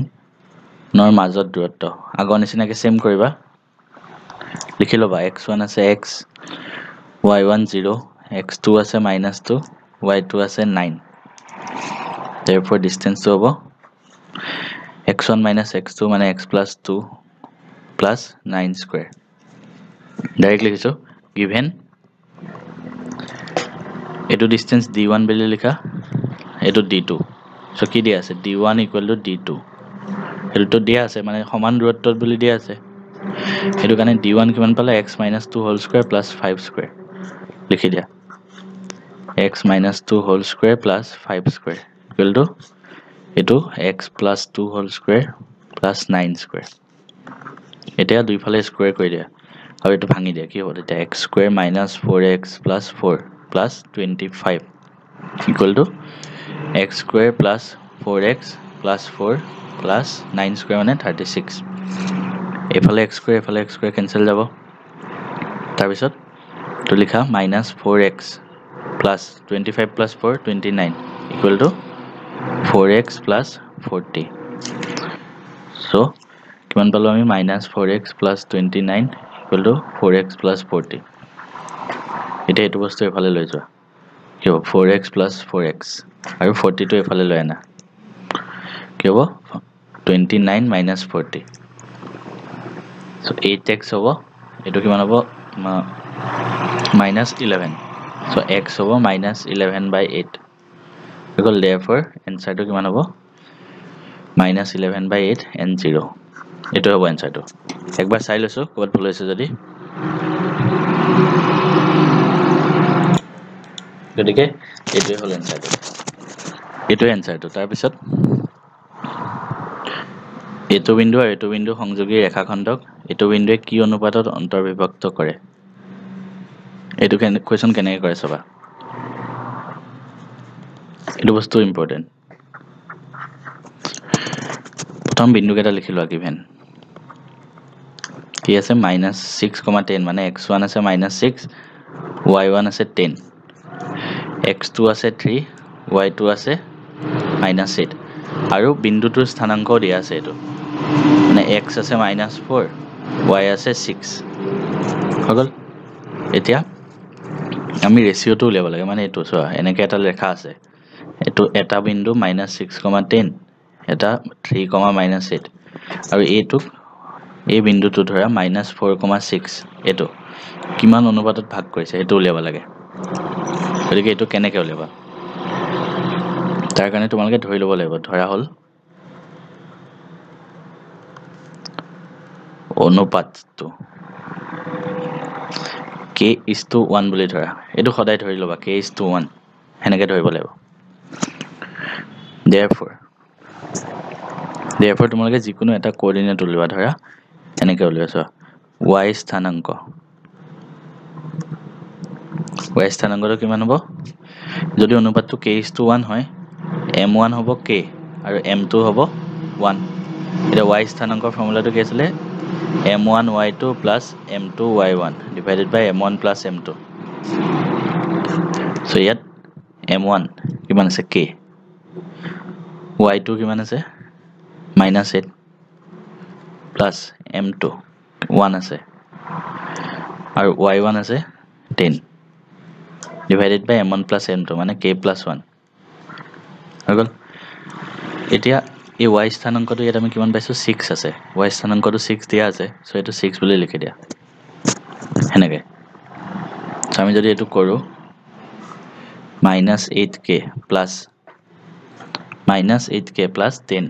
নৰ মাজত দূৰত্ব আগৰ নিচিনাকৈ সেম কৰিবা লিখি লবা x1 আছে x y1 0 x2 আছে -2 y2 আছে 9 therefore distance to হ'ব x1 - x2 মানে x + 2 + 9 square ডাইৰেক্ট লিখিছো given এটো distance d1 বুলি লিখা এটো d2 সো কি দিয়া আছে d1 = d2 এটো দিয়া আছে মানে সমান দূৰত্বত বুলি দিয়া আছে এটো কাৰণে d1 কিমান পালে x - 2 whole square plus 5 square লিখি দিয়া x - 2 whole square plus 5 square equal to এটো x + 2 whole square plus 9 square এতিয়া দুইফালে স্কয়াৰ কৰি দিয়া আৰু এটো ভাঙি দিয়া কি হ'ব তেতিয়া x square minus 4x plus 4 plus 25 equal to x square plus 4x plus 4 plus 9 square মানে 36 এফালে x square cancel যাব তাৰ পিছত তো লিখা -4x plus 25 plus 4 29 equal to 4x plus 40 so কিমান পালো আমি -4x plus 29 equal to 4x plus 40 এতিয়া এইটো বস্তু এফালে লৈ যোৱা কি হ'ব 4x plus 4x আৰু 40 এফালে লৈ আনা কি হ'ব 29 minus 40 so 8x হ'ব এইটো কিমান হ'ব minus 11 so x হ'ব minus 11 by 8 because therefore answer to কিমান হ'ব minus 11 by 8 and 0 এইটো হ'ব answer to একবাৰ চাই লৈছো ক'ত ভুল হৈছে যদি গতিকে এইটোৱে হ'ল answer to এইটোৱে answer to তাৰ পিছত এইটো বিন্দু আৰু এইটো বিন্দু সংযোগী ৰেখাখণ্ডক এইটো বিন্দুৱে কি অনুপাতত অন্তৰ্বিভক্ত কৰে এইটো কোৱেশ্চন কেনেকৈ কৰে চাবা এইটো বস্তু ইম্পৰ্টেন্ট প্ৰথম বিন্দুকেইটা লিখি লোৱা গিভেন কি আছে -6,10 মানে x1 আছে -6 y1 আছে 10 x2 আছে 3 y2 আছে -8 আৰু বিন্দুটোৰ স্থানাংক দিয়া আছে এইটো মানে x আছে -4 y আছে 6 হগল এতিয়া আমি ৰেশিওটো উলিয়াব লাগে মানে এইটো চোৱা এনেকৈ এটা ৰেখা আছে এইটো এটা বিন্দু -6,10 এটা 3,-8 আৰু এইটো এই বিন্দুটো ধৰা -4,6 এইটো কিমান অনুপাতত ভাগ কৰিছে এইটো উলিয়াব লাগে গতিকে এইটো কেনেকৈ উলিয়াবা তাৰ কাৰণে তোমালোকে ধৰি ল'ব লাগিব ধৰা হ'ল অনুপাতটো k:1 বুলি ধৰা এইটো সদায় ধৰি ল'বা k:1 হেনেকৈ ধৰিব লাগিব therefore তোমালোকে যিকোনো এটা কোঅৰ্ডিনেট উলিয়াবা ধৰা এনেকৈ উলিয়াবা চোৱা y স্থানাংকটো কিমান হ'ব যদি অনুপাতটো k:1 হয় m1 হ'ব k আৰু m2 হ'ব 1 এটা y স্থানাংকৰ ফৰ্মুলাটো কি আছিল m1 y2 plus m2 y1 divided by m1 plus m2 so ইয়াত m1 কিমান আছে k y2 কিমান আছে -8 plus m2 1 আছে আৰু y1 আছে 10 divided by m1 plus m2 মানে k plus 1 হৈ গ'ল এতিয়া এই y স্থানাংকটো ইয়াত আমি কিমান পাইছো 6 আছে y স্থানাংকটো 6 দিয়া আছে সো এটো 6 বুলি লিখি দিয়া হেনেকে সো আমি যদি এটো কৰো -8k plus 10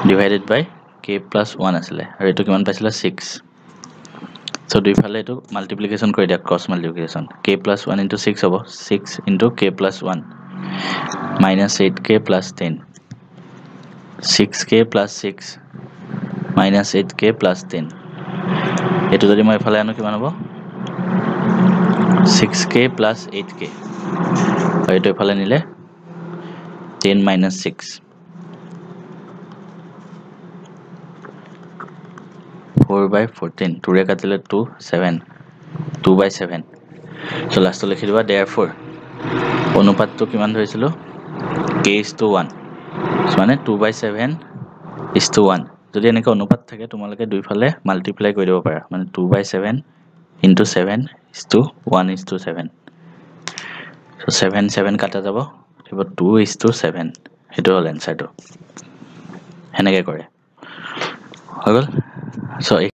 divided by k plus 1 আছিলে আৰু এটো কিমান পাইছিলা 6 সো দুইফালে এটো মাল্টিপ্লিকেশন কৰি দিয়া cross multiplication k plus 1 into 6 হ'ব 6 into k plus 1 -8k plus 10 6k plus 6 -8k plus 10 এটো যদি মই এফালে আনো কিমান হ'ব 6k plus 8k আৰু এটো এফালে নিলে 10 minus 6 4 by 14 2 ৰে কাটিলে 2 7 2 by 7 সো লাস্ট লিখি দিবা therefore অনুপাতটো কিমান ধৰিছিলো k:1 মানে 2 by 7 1 যদি এনেকৈ অনুপাত থাকে তোমালোকে দুইফালে মাল্টিপ্লাই কৰি দিব পাৰা মানে 2 by 7 into 7 1:7 so 7 7 কাটা যাব হ'ব 2:7 হেতু হল আনসারটো হেনেকৈ কৰে হৈ গল সো